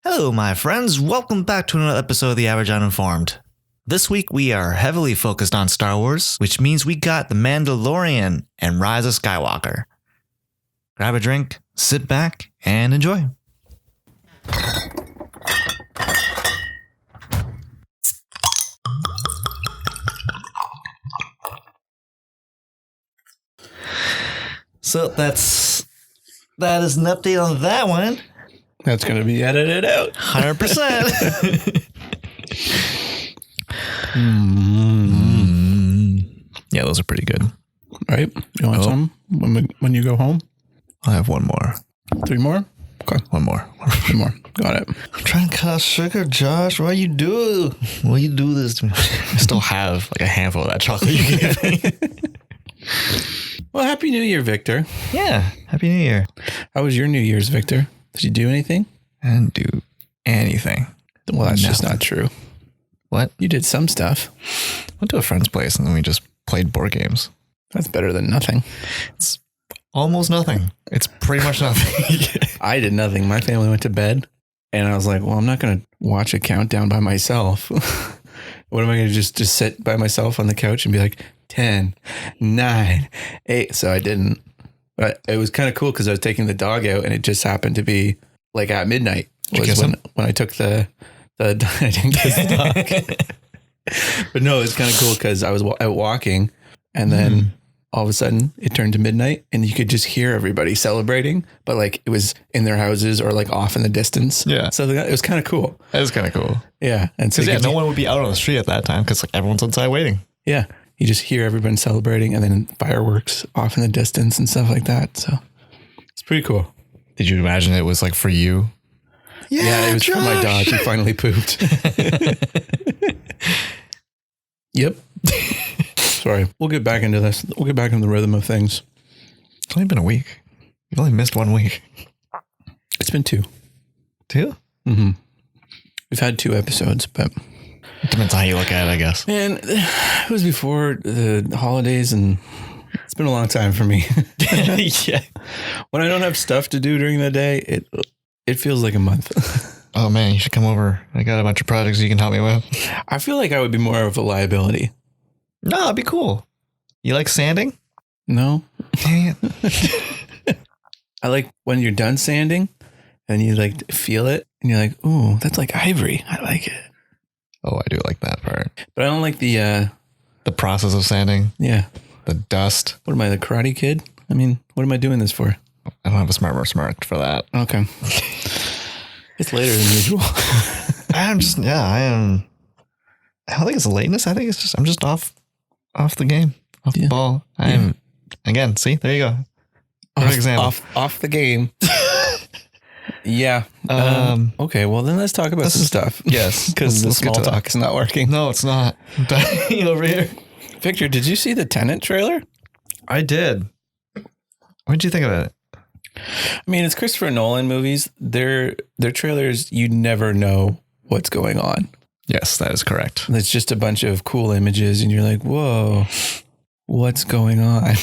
Hello, my friends. Welcome back to another episode of The Average Uninformed. This week, we are heavily focused on Star Wars, which means we got The Mandalorian and Rise of Skywalker. Grab a drink, sit back, and enjoy. So that is an update on that one. That's going to be edited out. 100%. Yeah, those are pretty good. Right? You want some when you go home? I'll have one more. 3 more? Okay. One more. 3 more. Got it. I'm trying to cut out sugar, Josh. Why you do this to me? I still have like a handful of that chocolate you gave me. Well, Happy New Year, Victor. Yeah. Happy New Year. How was your New Year's, Victor? Did you do anything? I didn't do anything. Well, that's just not true. What? You did some stuff. Went to a friend's place and then we just played board games. That's better than nothing. It's almost nothing. It's pretty much nothing. I did nothing. My family went to bed and I was like, well, I'm not going to watch a countdown by myself. What am I going to just sit by myself on the couch and be like 10, 9, 8? So I didn't. But it was kind of cool because I was taking the dog out and it just happened to be like at midnight. Did you kiss him? When I took the I didn't kiss the dog. But no, it's kind of cool because I was out walking and then all of a sudden it turned to midnight and you could just hear everybody celebrating, but like it was in their houses or like off in the distance. Yeah. So it was kind of cool. That is kind of cool. Yeah. And so no one would be out on the street at that time because like everyone's inside waiting. Yeah. You just hear everyone celebrating and then fireworks off in the distance and stuff like that. So it's pretty cool. Did you imagine it was like for you? Yeah, it was Josh. For my dog. He finally pooped. Yep. Sorry. We'll get back into this. We'll get back into the rhythm of things. It's only been a week. You've only missed 1 week. It's been 2. 2? Mm-hmm. We've had 2 episodes, but... It depends on how you look at it, I guess. Man, it was before the holidays and it's been a long time for me. Yeah. When I don't have stuff to do during the day, it feels like a month. Oh man, you should come over. I got a bunch of projects you can help me with. I feel like I would be more of a liability. No, it'd be cool. You like sanding? No. Dang it. I like when you're done sanding and you like feel it and you're like, ooh, that's like ivory. I like it. Oh, I do like that part. But I don't like the process of sanding. Yeah. The dust. What am I, the Karate Kid? I mean, what am I doing this for? I don't have a smart for that. Okay. It's later than usual. I am. I don't think it's lateness. I think it's just, I'm just off the game, off the ball. I am, again, see, there you go. Off the game. Yeah. Okay. Well, then let's talk about some stuff. Yes. Because the small talk is not working. No, it's not. I'm dying over here. Victor, did you see the Tenet trailer? I did. What did you think of it? I mean, it's Christopher Nolan movies. Their trailers, you never know what's going on. Yes, that is correct. It's just a bunch of cool images and you're like, whoa, what's going on?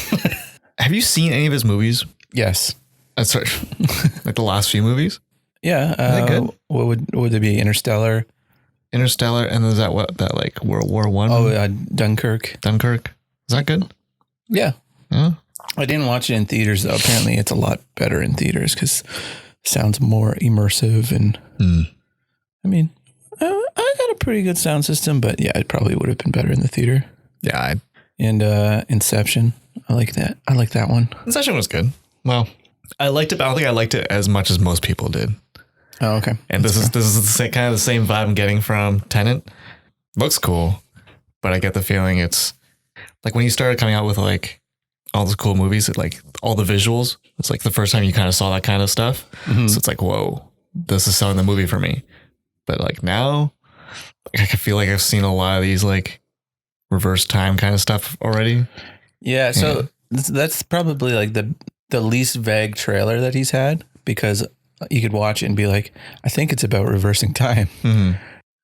Have you seen any of his movies? Yes. Sorry. Like the last few movies? Yeah. What would it be? Interstellar, and is that like World War I? Oh, Dunkirk. Is that good? Yeah. Yeah. I didn't watch it in theaters though. Apparently it's a lot better in theaters because it sounds more immersive and I mean, I got a pretty good sound system, but yeah, it probably would have been better in the theater. Yeah. And Inception. I like that. I like that one. Inception was good. Well, I liked it, but I don't think I liked it as much as most people did. Oh, okay. And this is kind of the same vibe I'm getting from Tenet. Looks cool, but I get the feeling it's like when you started coming out with like all those cool movies, like all the visuals, it's like the first time you kind of saw that kind of stuff. Mm-hmm. So it's like, whoa, this is selling the movie for me. But like now, like, I feel like I've seen a lot of these like reverse time kind of stuff already. Yeah. So that's probably like the least vague trailer that he's had because you could watch it and be like, I think it's about reversing time. Mm-hmm.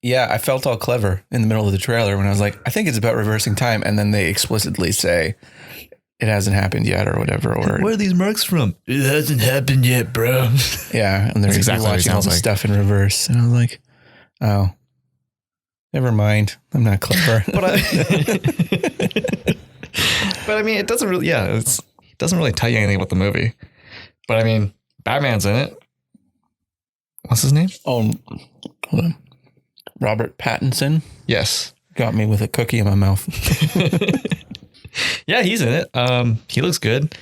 Yeah, I felt all clever in the middle of the trailer when I was like, I think it's about reversing time. And then they explicitly say it hasn't happened yet or whatever. Or where are these marks from? It hasn't happened yet, bro. Yeah, and they're exactly watching all the stuff in reverse, and I was like, oh, never mind. I'm not clever. But I mean, it doesn't really. Yeah, it doesn't really tell you anything about the movie. But I mean, Batman's in it. What's his name? Oh, hold on. Robert Pattinson. Yes. Got me with a cookie in my mouth. Yeah, he's in it. He looks good.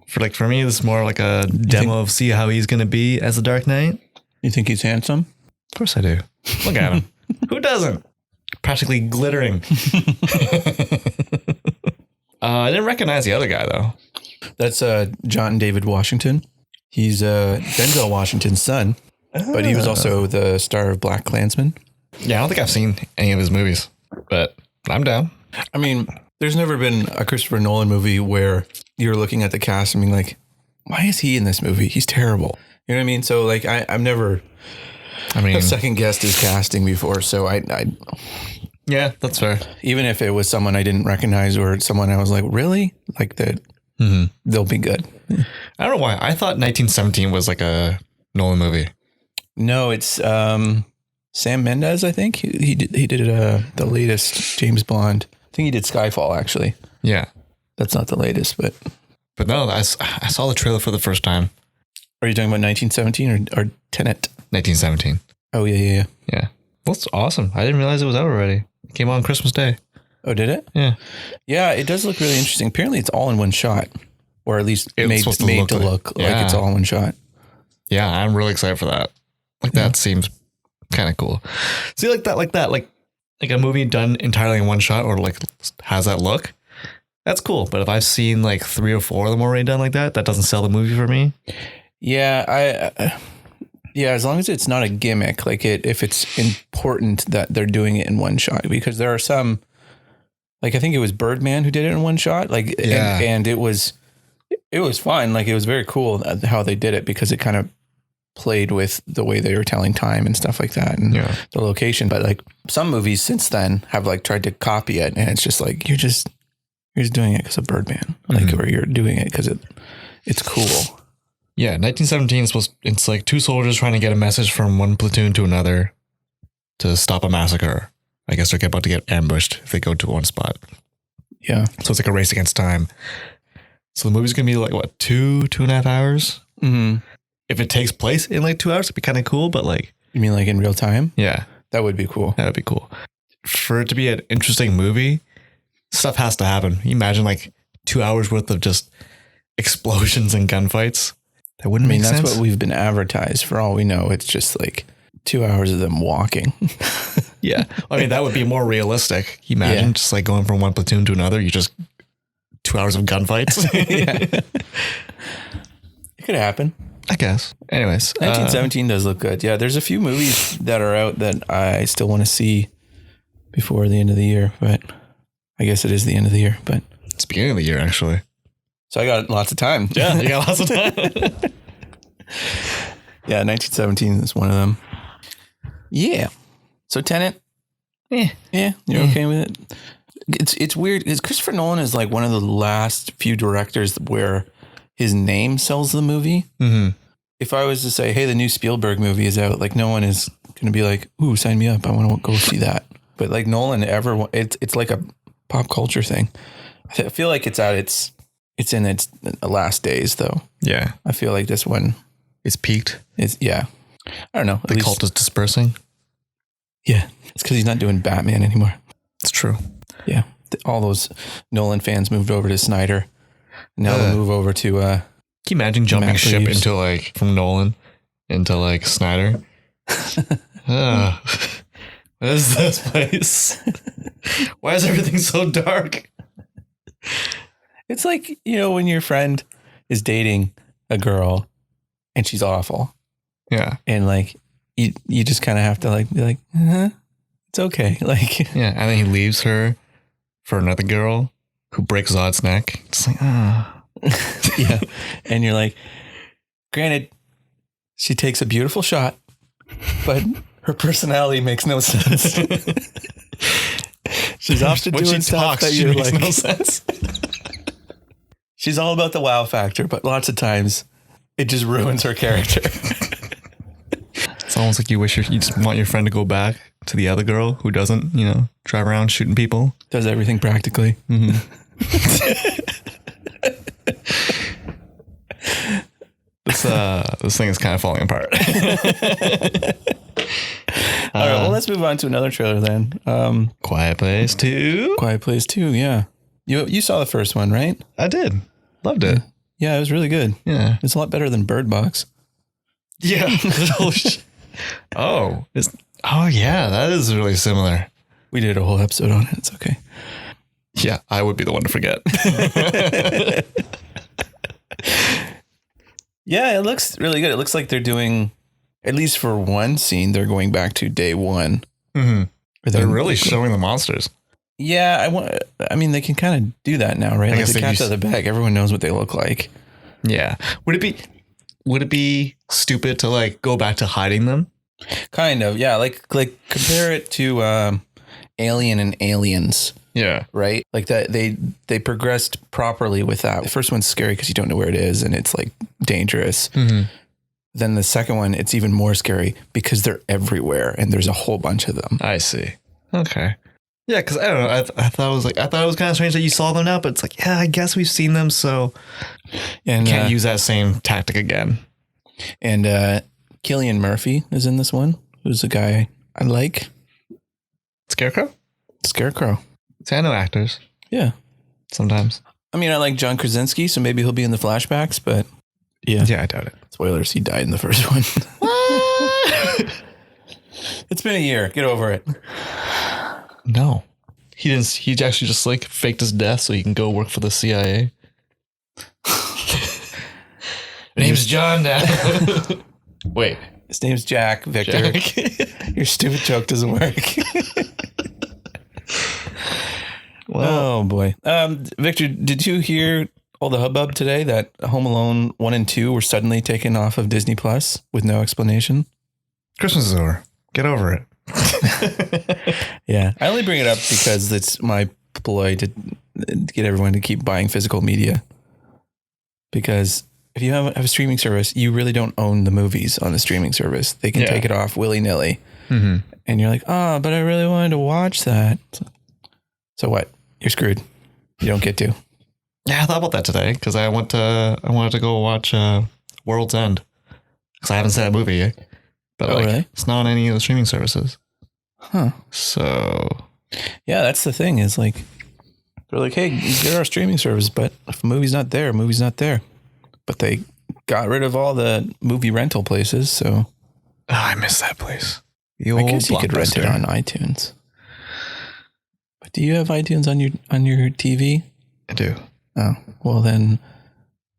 For me, this is more like a demo of see how he's gonna be as the Dark Knight. You think he's handsome? Of course I do. Look at him. Who doesn't? Practically glittering. I didn't recognize the other guy though. That's John David Washington. He's Denzel Washington's son, but he was also the star of BlacKkKlansman. Yeah, I don't think I've seen any of his movies, but I'm down. I mean, there's never been a Christopher Nolan movie where you're looking at the cast and being like, why is he in this movie? He's terrible. You know what I mean? So like, I've never second guessed his casting before. So I yeah, that's fair. Even if it was someone I didn't recognize or someone I was like, really? Like that, they'll be good. I don't know why. I thought 1917 was like a Nolan movie. No, it's Sam Mendes, I think. He did the latest James Bond. I think he did Skyfall, actually. Yeah. That's not the latest, but no, I saw the trailer for the first time. Are you talking about 1917 or Tenet? 1917. Oh, yeah. Yeah. That's awesome. I didn't realize it was out already. It came on Christmas Day. Oh, did it? Yeah. Yeah, it does look really interesting. Apparently it's all in one shot, or at least made to look like it's all in one shot. Yeah, I'm really excited for that. That seems kind of cool. See, like a movie done entirely in one shot or like has that look. That's cool. But if I've seen like 3 or 4 of them already done like that, that doesn't sell the movie for me. Yeah, as long as it's not a gimmick, like if it's important that they're doing it in one shot, because there are some, like I think it was Birdman who did it in one shot, like, and it was fun. Like it was very cool how they did it because it kind of played with the way they were telling time and stuff like that and the location. But like some movies since then have like tried to copy it, and it's just like you're just doing it because of Birdman, like, or you're doing it because it's cool. Yeah, 1917 it's like 2 soldiers trying to get a message from one platoon to another to stop a massacre. I guess they're about to get ambushed if they go to one spot. Yeah. So it's like a race against time. So the movie's going to be like, what, 2.5 hours? Mm-hmm. If it takes place in like 2 hours, it'd be kind of cool, but like... You mean like in real time? Yeah. That would be cool. That would be cool. For it to be an interesting movie, stuff has to happen. You imagine like 2 hours worth of just explosions and gunfights. That wouldn't make sense. That's what we've been advertised. For all we know, it's just like 2 hours of them walking. Yeah. I mean, that would be more realistic. You imagine just like going from one platoon to another, you just 2 hours of gunfights. Yeah. It could happen. I guess. Anyways. 1917 does look good. Yeah. There's a few movies that are out that I still want to see before the end of the year, but I guess it is the end of the year, but it's the beginning of the year, actually. So I got lots of time. Yeah, you got lots of time. Yeah, 1917 is one of them. Yeah. So Tenet. Yeah, you're okay with it? It's weird. Christopher Nolan is like one of the last few directors where his name sells the movie. Mm-hmm. If I was to say, hey, the new Spielberg movie is out, like no one is going to be like, ooh, sign me up. I want to go see that. But like Nolan it's like a pop culture thing. I feel like it's in its last days though. Yeah. I feel like this one is peaked. I don't know. The cult is dispersing. Yeah. It's because he's not doing Batman anymore. It's true. Yeah. All those Nolan fans moved over to Snyder. Now they'll move over to can you imagine jumping ship into like from Nolan into like Snyder? What is this place? Why is everything so dark? It's like, when your friend is dating a girl and she's awful. Yeah. And like, you just kind of have to like, be like, it's okay. Like, yeah. And then he leaves her for another girl who breaks Zod's neck. It's like, yeah. And you're like, granted, she takes a beautiful shot, but her personality makes no sense. She's off to doing stuff that you're like, no sense. She's all about the wow factor, but lots of times it just ruins her character. It's almost like you just want your friend to go back to the other girl who doesn't, drive around shooting people. Does everything practically. Mm-hmm. This thing is kind of falling apart. All right, well, let's move on to another trailer then. Quiet Place 2. Quiet Place 2, yeah. You saw the first one, right? I did. Loved it. Yeah, it was really good. Yeah. It's a lot better than Bird Box. Yeah. Oh, yeah, that is really similar. We did a whole episode on it. It's okay. Yeah, I would be the one to forget. Yeah, it looks really good. It looks like they're doing, at least for one scene, they're going back to day one. Mm-hmm. They're really showing the monsters. Yeah, I mean, they can kind of do that now, right? Like the cat's out of the bag. Everyone knows what they look like. Yeah. Would it be stupid to like go back to hiding them? Kind of, yeah. Like compare it to Alien and Aliens. Yeah. Right? Like that they progressed properly with that. The first one's scary because you don't know where it is and it's like dangerous. Mm-hmm. Then the second one, it's even more scary because they're everywhere and there's a whole bunch of them. I see. Okay. Yeah, because I don't know. I thought it was kind of strange that you saw them now, but it's like, yeah, I guess we've seen them, so and can't use that same tactic again. And Cillian Murphy is in this one, who's a guy I like. Scarecrow. See, I know actors. Yeah. Sometimes. I mean, I like John Krasinski, so maybe he'll be in the flashbacks, but yeah. Yeah, I doubt it. Spoilers, he died in the first one. It's been a year. Get over it. No. He didn't. He actually just like faked his death so he can go work for the CIA. Name's John now. Wait. His name's Jack, Victor. Jack. Your stupid joke doesn't work. Well, oh boy. Victor, did you hear all the hubbub today that Home Alone 1 and 2 were suddenly taken off of Disney Plus with no explanation? Christmas is over. Get over it. Yeah. I only bring it up because it's my ploy to get everyone to keep buying physical media. Because if you have a streaming service, you really don't own the movies on the streaming service. They can take it off willy-nilly. Mm-hmm. And you're like, oh, but I really wanted to watch that. So what? You're screwed. You don't get to. Yeah, I thought about that today because I wanted to go watch World's End because I haven't seen that movie yet. But really? It's not on any of the streaming services. Huh. So yeah, that's the thing is like they're like, hey, get our streaming service, but if a movie's not there, movie's not there. But they got rid of all the movie rental places, so I miss that place. I guess you could rent it on iTunes. But do you have iTunes on your TV? I do. Oh, well then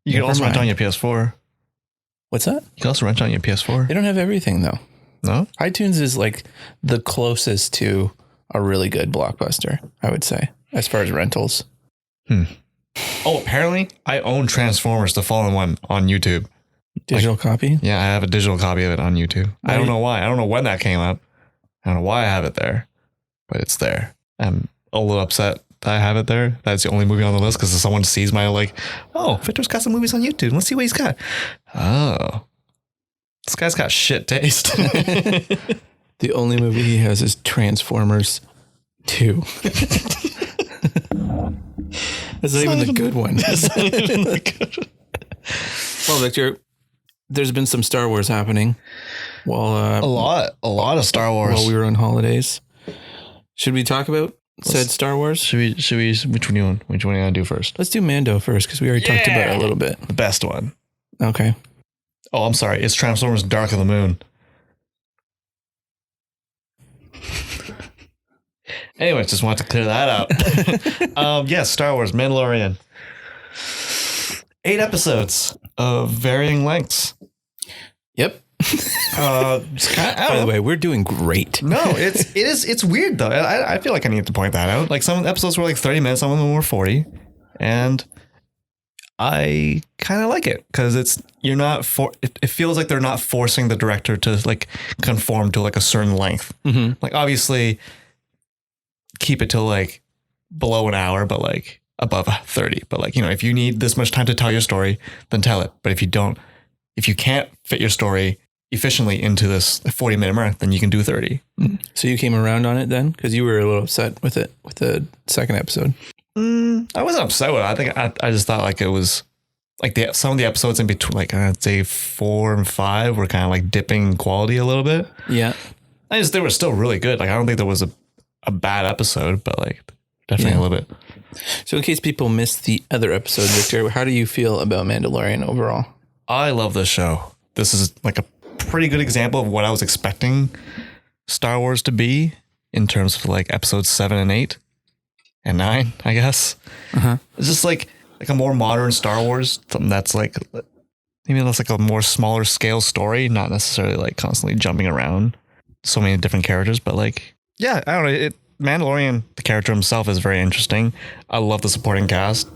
you can also rent on your PS4. What's that? You can also rent on your PS4. They don't have everything though. No? iTunes is like the closest to a really good Blockbuster, I would say, as far as rentals. Oh, apparently I own Transformers: The Fallen One on YouTube. Digital copy? Yeah, I have a digital copy of it on YouTube. I don't know why. I don't know when that came up. I don't know why I have it there, but it's there. I'm a little upset that I have it there. That's the only movie on the list because if someone sees my oh, Victor's got some movies on YouTube. Let's see what he's got. Oh, this guy's got shit taste. The only movie he has is Transformers 2. That's not even the good one. That's not even the good one. Well, Victor, there's been some Star Wars happening. Well, a lot of Star Wars while we were on holidays. Should we talk about said Star Wars? Should we? Which one you want? Which one you want to do first? Let's do Mando first because we already talked about it a little bit. The best one. Okay. Oh, I'm sorry. It's Transformers: Dark of the Moon. Anyway, just wanted to clear that out. Yes, Star Wars, Mandalorian. 8 episodes of varying lengths. Yep. By the way, we're doing great. No, it's weird though. I feel like I need to point that out. Like some episodes were like 30 minutes, some of them were 40, and I kind of like it because it feels like they're not forcing the director to like conform to like a certain length. Mm-hmm. Like obviously keep it to like below an hour, but like above 30. But like, if you need this much time to tell your story, then tell it. But if you can't fit your story efficiently into this 40-minute mark, then you can do 30. So you came around on it then? Because you were a little upset with it, with the second episode. I wasn't upset with it. I think I just thought like it was like some of the episodes in between, like I'd say 4 and 5 were kind of like dipping in quality a little bit. Yeah. They were still really good. Like I don't think there was a bad episode, but like definitely a little bit. So in case people missed the other episode, Victor, how do you feel about Mandalorian overall? I love this show. This is like a pretty good example of what I was expecting Star Wars to be in terms of like episodes 7 and 8 and 9, I guess. It's just like a more modern Star Wars, something that's like maybe that's like a more smaller scale story, not necessarily like constantly jumping around so many different characters, but like, yeah, I don't know. Mandalorian, the character himself, is very interesting. I love the supporting cast,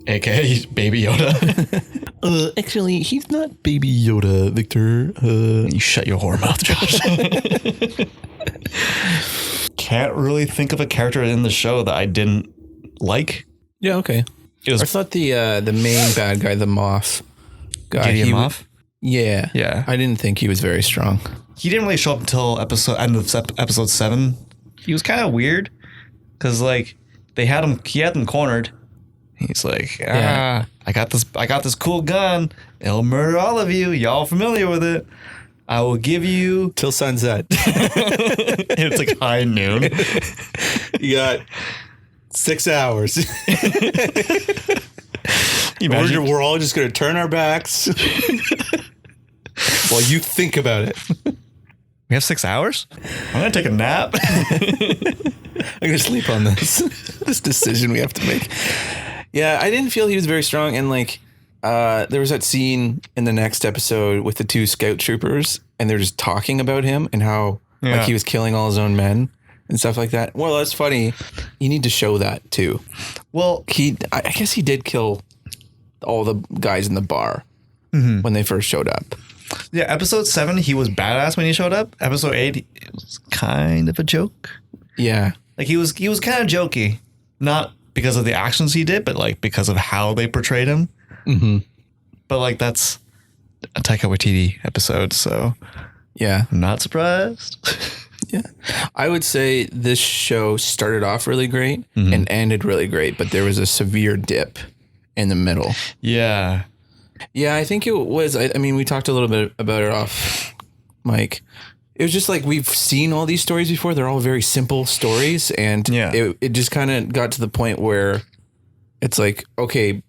aka Baby Yoda. Actually, he's not Baby Yoda, Victor. You shut your whore mouth, Josh. Can't really think of a character in the show that I didn't like. Yeah, okay. I thought the main bad guy, the Moff guy. Gideon Moff? Yeah. Yeah. I didn't think he was very strong. He didn't really show up until end of episode 7. He was kind of weird because like he had them cornered. He's like, I got this cool gun. It'll murder all of you. Y'all familiar with it. I will give you till sunset. It's like high noon. You got 6 hours. We're all just going to turn our backs while you think about it. We have 6 hours? I'm going to take a nap. I'm going to sleep on this decision we have to make. Yeah, I didn't feel he was very strong. And like, there was that scene in the next episode with the 2 scout troopers and they're just talking about him and how like he was killing all his own men and stuff like that. Well, that's funny. You need to show that too. Well, I guess he did kill all the guys in the bar when they first showed up. Yeah, episode 7, he was badass when he showed up. Episode 8, it was kind of a joke. Yeah. Like he was kind of jokey. Not because of the actions he did, but like because of how they portrayed him. Mm-hmm. But like that's a Taika Waititi episode, so yeah. I'm not surprised. Yeah. I would say this show started off really great and ended really great, but there was a severe dip in the middle. Yeah. Yeah, I think it was. I mean, we talked a little bit about it off mic. It was just like we've seen all these stories before. They're all very simple stories. And it just kind of got to the point where it's like, okay,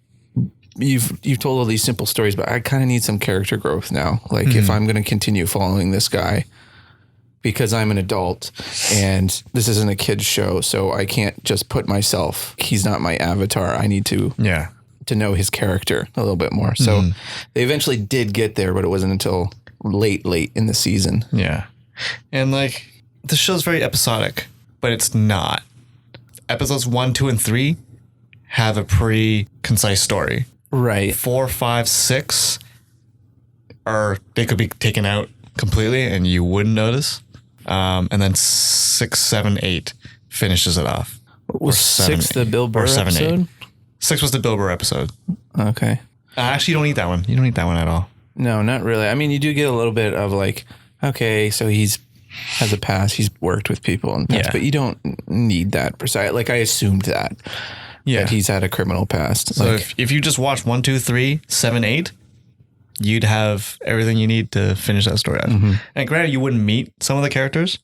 you've told all these simple stories, but I kind of need some character growth now. Like if I'm going to continue following this guy because I'm an adult and this isn't a kid's show, so I can't just put myself, he's not my avatar. I need to know his character a little bit more. So they eventually did get there, but it wasn't until late in the season. Yeah. And like the show's very episodic, but it's not. Episodes 1, 2, and 3 have a pretty concise story. Right. 4, 5, 6 they could be taken out completely and you wouldn't notice. And then 6, 7, 8 finishes it off. Was 6 the Bill Burr episode? 6 was the Bill Burr episode. Okay. Actually, you don't need that one. You don't need that one at all. No, not really. I mean, you do get a little bit of like, okay, so has a past. He's worked with people and past, but you don't need that precise. Like I assumed that he's had a criminal past. So like, if you just watch 1, 2, 3, 7, 8, you'd have everything you need to finish that story out. And granted, you wouldn't meet some of the characters.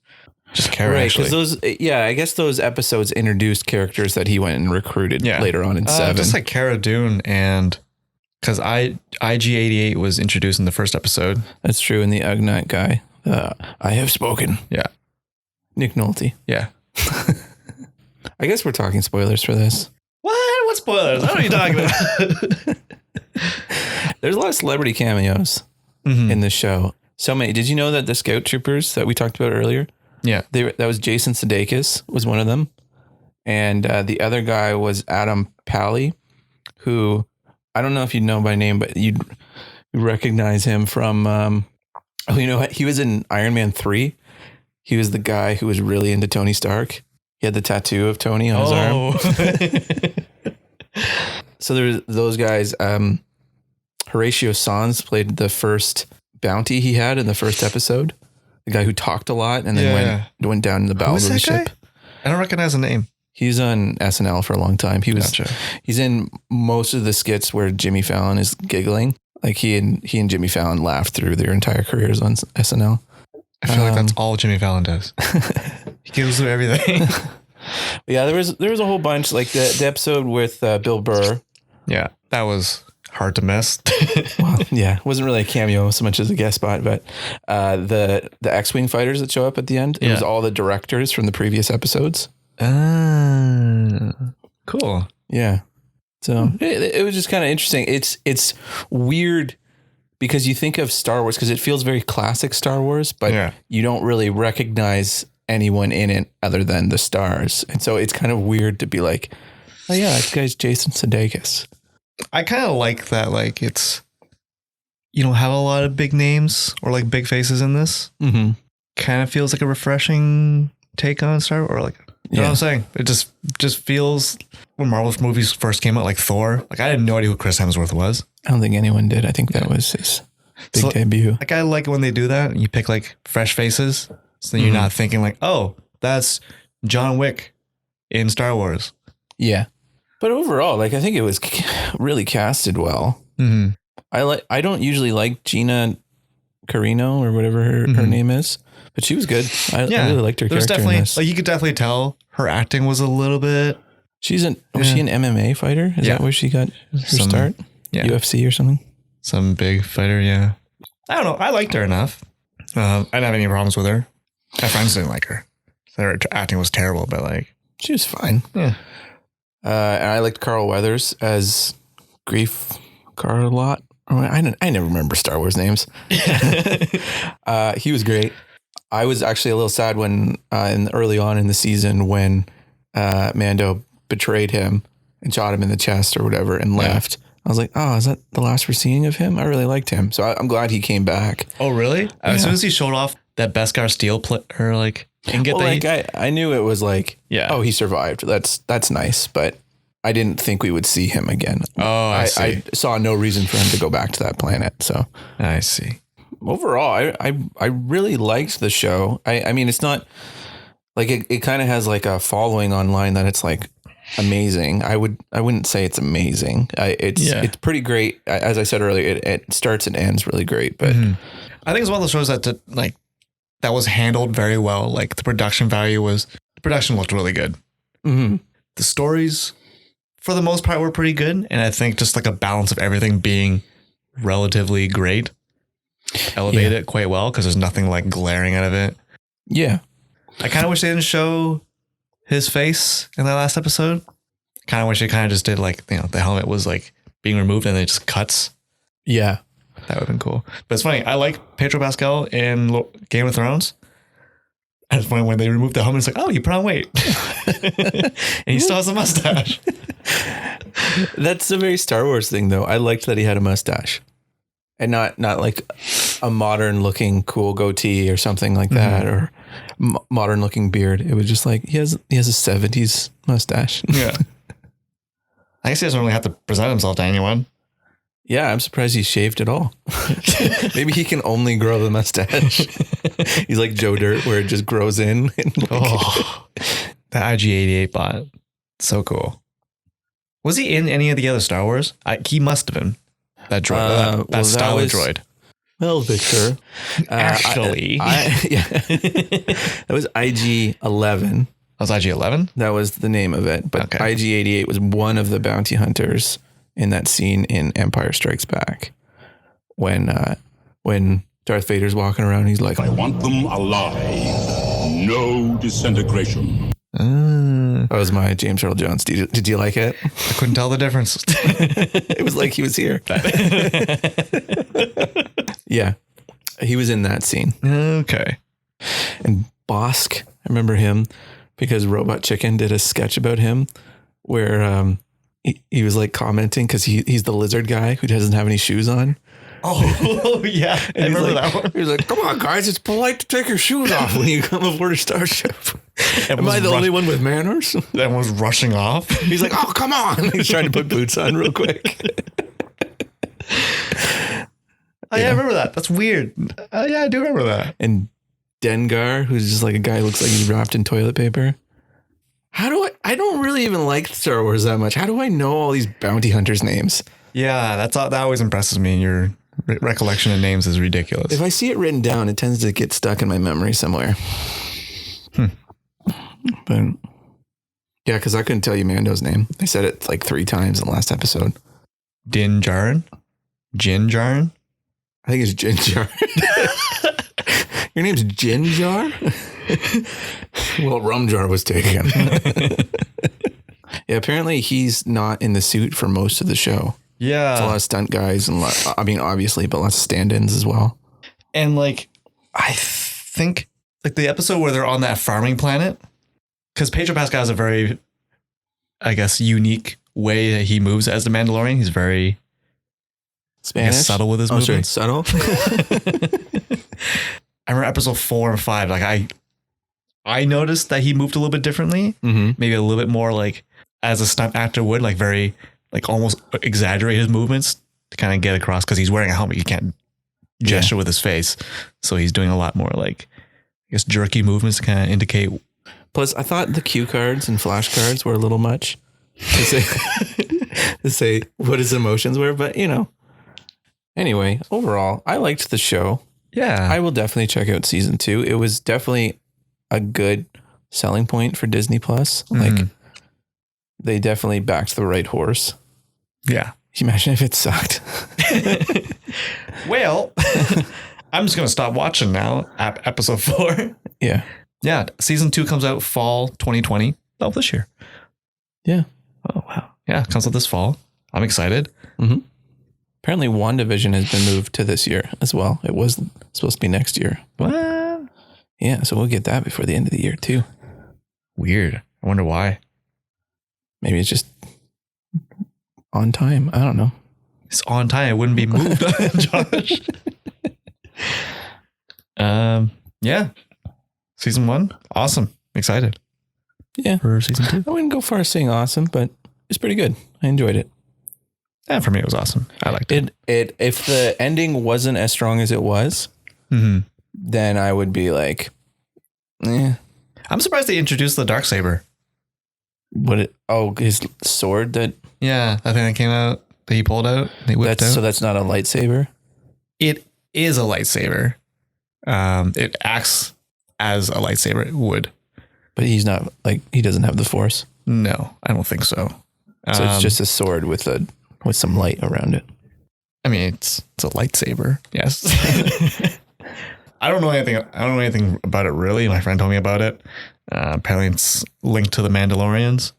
Just Cara, right? Because I guess those episodes introduced characters that he went and recruited later on in 7. Just like Cara Dune and because IG-88 was introduced in the first episode. That's true. And the Ugnaught guy, I have spoken. Yeah, Nick Nolte. Yeah. I guess we're talking spoilers for this. What spoilers? What are you talking about? There's a lot of celebrity cameos in this show. So many. Did you know that the Scout Troopers that we talked about earlier? Yeah. That was Jason Sudeikis was one of them. And the other guy was Adam Pally, who I don't know if you know by name, but you'd recognize him from, he was in Iron Man 3. He was the guy who was really into Tony Stark. He had the tattoo of Tony on his arm. So there's those guys. Horatio Sanz played the first bounty he had in the first episode. The guy who talked a lot and then went down in the bowels of the ship. I don't recognize the name. He's on SNL for a long time. He's in most of the skits where Jimmy Fallon is giggling. Like he and Jimmy Fallon laughed through their entire careers on SNL. I feel like that's all Jimmy Fallon does. He giggles through everything. Yeah, there was a whole bunch, like the episode with Bill Burr. Yeah, that was hard to miss. Well, yeah, it wasn't really a cameo so much as a guest spot, but the X-Wing fighters that show up at the end, it was all the directors from the previous episodes. Cool. Yeah. So it was just kind of interesting. It's weird because you think of Star Wars because it feels very classic Star Wars, but you don't really recognize anyone in it other than the stars. And so it's kind of weird to be like, oh yeah, that guy's Jason Sudeikis. I kind of like that. Like you don't have a lot of big names or like big faces in this. Mm-hmm. Kind of feels like a refreshing take on Star Wars, or like, you know what I'm saying? It just feels when Marvel movies first came out, like Thor, like I had no idea who Chris Hemsworth was. I don't think anyone did. I think that was his big debut. Like I like it when they do that and you pick like fresh faces. So you're not thinking like, oh, that's John Wick in Star Wars. Yeah. But overall, like I think it was really casted well. Mm-hmm. I don't usually like Gina Carano or whatever her name is, but she was good. I really liked her character in this. Like you could definitely tell her acting was a little bit. Was she an MMA fighter? Is that where she got her start? Yeah. UFC or something? Some big fighter, yeah. I don't know. I liked her enough. I didn't have any problems with her. My friends didn't like her. Her acting was terrible, but like she was fine. Yeah. And I liked Carl Weathers as Grief Carlot. I never remember Star Wars names. He was great. I was actually a little sad when early on in the season when Mando betrayed him and shot him in the chest or whatever and left. I was like, oh, is that the last we're seeing of him? I really liked him. So I'm glad he came back. Oh, really? As soon as he showed off that Beskar steel or like ingot I knew it was like, oh, he survived. That's nice. But I didn't think we would see him again. Oh, I see. I saw no reason for him to go back to that planet. So I see. Overall, I really liked the show. I mean, it's not like it kind of has like a following online that it's like amazing. I wouldn't say it's amazing. It's pretty great. As I said earlier, it starts and ends really great. But I think it's one of those shows that was handled very well. Like the production looked really good. Mm-hmm. The stories, for the most part, were pretty good. And I think just like a balance of everything being relatively great elevated it quite well because there's nothing like glaring out of it. Yeah. I kind of wish they didn't show his face in that last episode. Kind of wish they kind of just did like, the helmet was like being removed and then it just cuts. Yeah. That would have been cool. But it's funny. I like Pedro Pascal in Game of Thrones. And it's funny when they removed the helmet, it's like, oh, you put on weight. And he still has a mustache. That's a very Star Wars thing, though. I liked that he had a mustache. And not like a modern looking cool goatee or something like that, or modern looking beard. It was just like he has a 70s mustache. Yeah. I guess he doesn't really have to present himself to anyone. Yeah, I'm surprised he shaved at all. Maybe he can only grow the mustache. He's like Joe Dirt, where it just grows in. The IG-88 bot. So cool. Was he in any of the other Star Wars? He must have been. That droid. That style of droid. Well, Victor. Actually. That was IG-11. That was IG-11? That was the name of it. But IG-88 was one of the bounty hunters in that scene in Empire Strikes Back. When Darth Vader's walking around, he's like, I want them alive. No disintegration. That was my James Earl Jones. Did you like it? I couldn't tell the difference. It was like he was here. Yeah. He was in that scene. Okay. And Bosk, I remember him because Robot Chicken did a sketch about him where he was like commenting because he's the lizard guy who doesn't have any shoes on. Oh, yeah. I remember that one. He was like, come on, guys. It's polite to take your shoes off when you come aboard a starship. Am I the only one with manners? And was rushing off. He's like, oh, come on. He's trying to put boots on real quick. Oh, yeah, I remember that. That's weird. Yeah, I do remember that. And Dengar, who's just like a guy who looks like he's wrapped in toilet paper. I don't really even like Star Wars that much. How do I know all these bounty hunters' names? Yeah, that always impresses me. Your recollection of names is ridiculous. If I see it written down, it tends to get stuck in my memory somewhere. But yeah, because I couldn't tell you Mando's name. I said it like 3 times in the last episode. Din Djarin? Jin Djarin? I think it's Jin Jar. Your name's Jin Jar? Well, Rum Jar was taken. Yeah, apparently he's not in the suit for most of the show. Yeah. It's a lot of stunt guys and obviously, but lots of stand-ins as well. And like, I think like the episode where they're on that farming planet, because Pedro Pascal has a very, I guess, unique way that he moves as the Mandalorian. He's very Spanish, subtle with his movements. Subtle. I remember episode 4 and 5. Like I noticed that he moved a little bit differently, maybe a little bit more like as a stunt actor would, like very like almost exaggerate his movements to kind of get across because he's wearing a helmet. You can't gesture with his face, so he's doing a lot more like I guess jerky movements to kind of indicate. Plus, I thought the cue cards and flashcards were a little much to say what his emotions were, but you know. Anyway, overall, I liked the show. Yeah, I will definitely check out season 2. It was definitely a good selling point for Disney Plus. Like they definitely backed the right horse. Yeah. Can you imagine if it sucked? Well, I'm just going to stop watching now. Episode 4. Yeah. Yeah. Season 2 comes out fall 2020. Oh, this year. Yeah. Oh, wow. Yeah. It comes out this fall. I'm excited. Apparently WandaVision has been moved to this year as well. It was supposed to be next year. What? Yeah. So we'll get that before the end of the year too. Weird. I wonder why. Maybe it's just on time. I don't know. It's on time. It wouldn't be moved, Josh. Yeah. Season 1. Awesome. Excited. Yeah. For season 2. I wouldn't go far as saying awesome, but it's pretty good. I enjoyed it. Yeah, for me, it was awesome. I liked it. If the ending wasn't as strong as it was, then I would be like, eh. I'm surprised they introduced the Darksaber. His sword that. Yeah, that thing that came out that he pulled out. They whipped out. So that's not a lightsaber. It is a lightsaber. It acts as a lightsaber would. But he's not he doesn't have the Force. No, I don't think so. So it's just a sword with some light around it. I mean, it's a lightsaber. Yes. I don't know anything about it really. My friend told me about it. Apparently it's linked to the Mandalorians.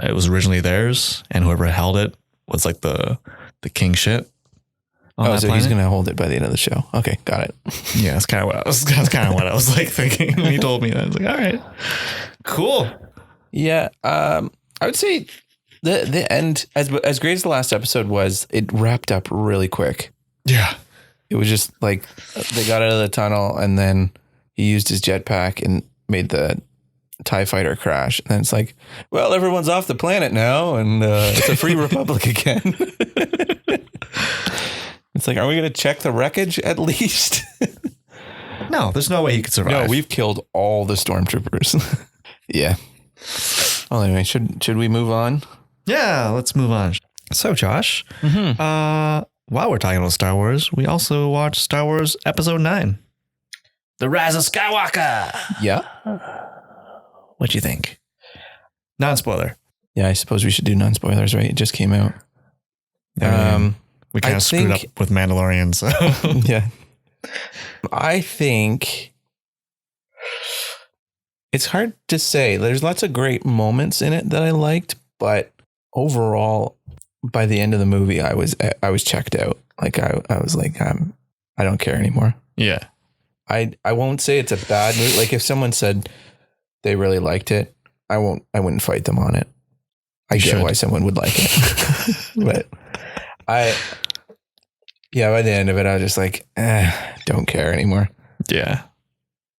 It was originally theirs, and whoever held it was like the king shit. So he's gonna hold it by the end of the show. Okay, got it. Yeah, that's kind of what I was like thinking when he told me that. I was like, all right, cool. Yeah, I would say the end, as great as the last episode was, it wrapped up really quick. Yeah, it was just like they got out of the tunnel, and then he used his jetpack and made the TIE fighter crash. And then it's like, well, everyone's off the planet now, and it's a free republic again. It's like, are we going to check the wreckage at least? No, there's no way he could survive. No, we've killed all the stormtroopers. Yeah. Well, anyway, should we move on? Yeah, let's move on. So, Josh, while we're talking about Star Wars, we also watched Star Wars Episode 9. The Rise of Skywalker. Yeah. What'd you think? Non-spoiler. Yeah, I suppose we should do non-spoilers, right? It just came out. We kind of screwed up with Mandalorian, so. Yeah. I think it's hard to say. There's lots of great moments in it that I liked, but overall, by the end of the movie, I was checked out. Like I was like, I don't care anymore. Yeah. I won't say it's a bad movie. Like if someone said they really liked it, I wouldn't fight them on it. I get why someone would like it, but by the end of it, I was just like, don't care anymore. Yeah.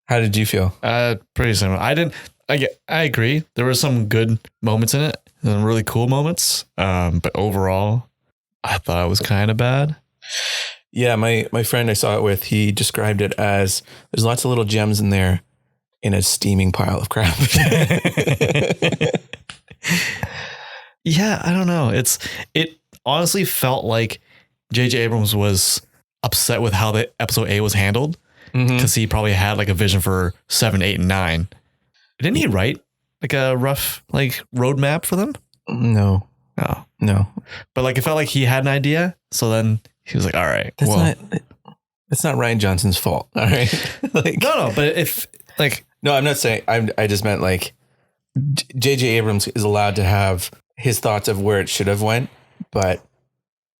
How did you feel? Pretty similar. I agree. There were some good moments in it, and really cool moments. But overall, I thought it was kind of bad. Yeah, my friend I saw it with, he described it as there's lots of little gems in there in a steaming pile of crap. Yeah, I don't know. It honestly felt like J.J. Abrams was upset with how the episode 8 was handled, because he probably had like a vision for 7, 8, and 9. Didn't he write like a rough like roadmap for them? No. Oh. No. But like it felt like he had an idea. So then he was like, all right. That's not Rian Johnson's fault. All right. Like, no, but if like, no, I'm not saying, I just meant like J.J. Abrams is allowed to have his thoughts of where it should have went, but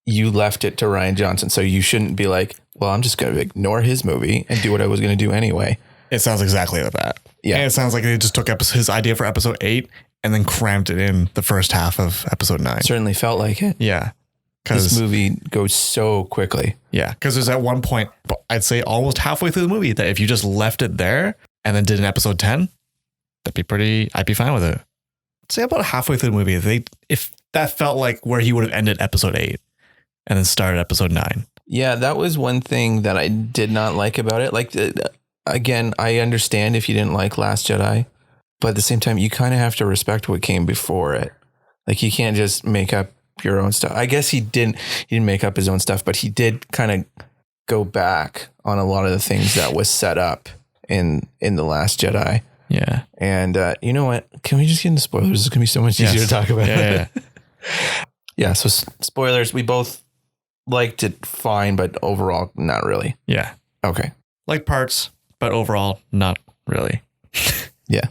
you left it to Rian Johnson. So you shouldn't be like, well, I'm just going to ignore his movie and do what I was going to do anyway. It sounds exactly like that. Yeah. And it sounds like they just took his idea for episode 8 and then crammed it in the first half of episode 9. Certainly felt like it. Yeah. This movie goes so quickly. Yeah. Because there's at one point, I'd say almost halfway through the movie, that if you just left it there and then did an episode 10, I'd be fine with it. I'd say about halfway through the movie, if that felt like where he would have ended episode 8 and then started episode 9. Yeah, that was one thing that I did not like about it. Like, again, I understand if you didn't like Last Jedi, but at the same time, you kind of have to respect what came before it. Like, you can't just make up your own stuff. I guess he didn't make up his own stuff, but he did kind of go back on a lot of the things that was set up in The Last Jedi. Yeah. And you know what? Can we just get into spoilers? It's going to be so much easier to talk about. Yeah. Yeah. So spoilers, we both liked it fine, but overall, not really. Yeah. Okay. Like parts, but overall, not really. Yeah.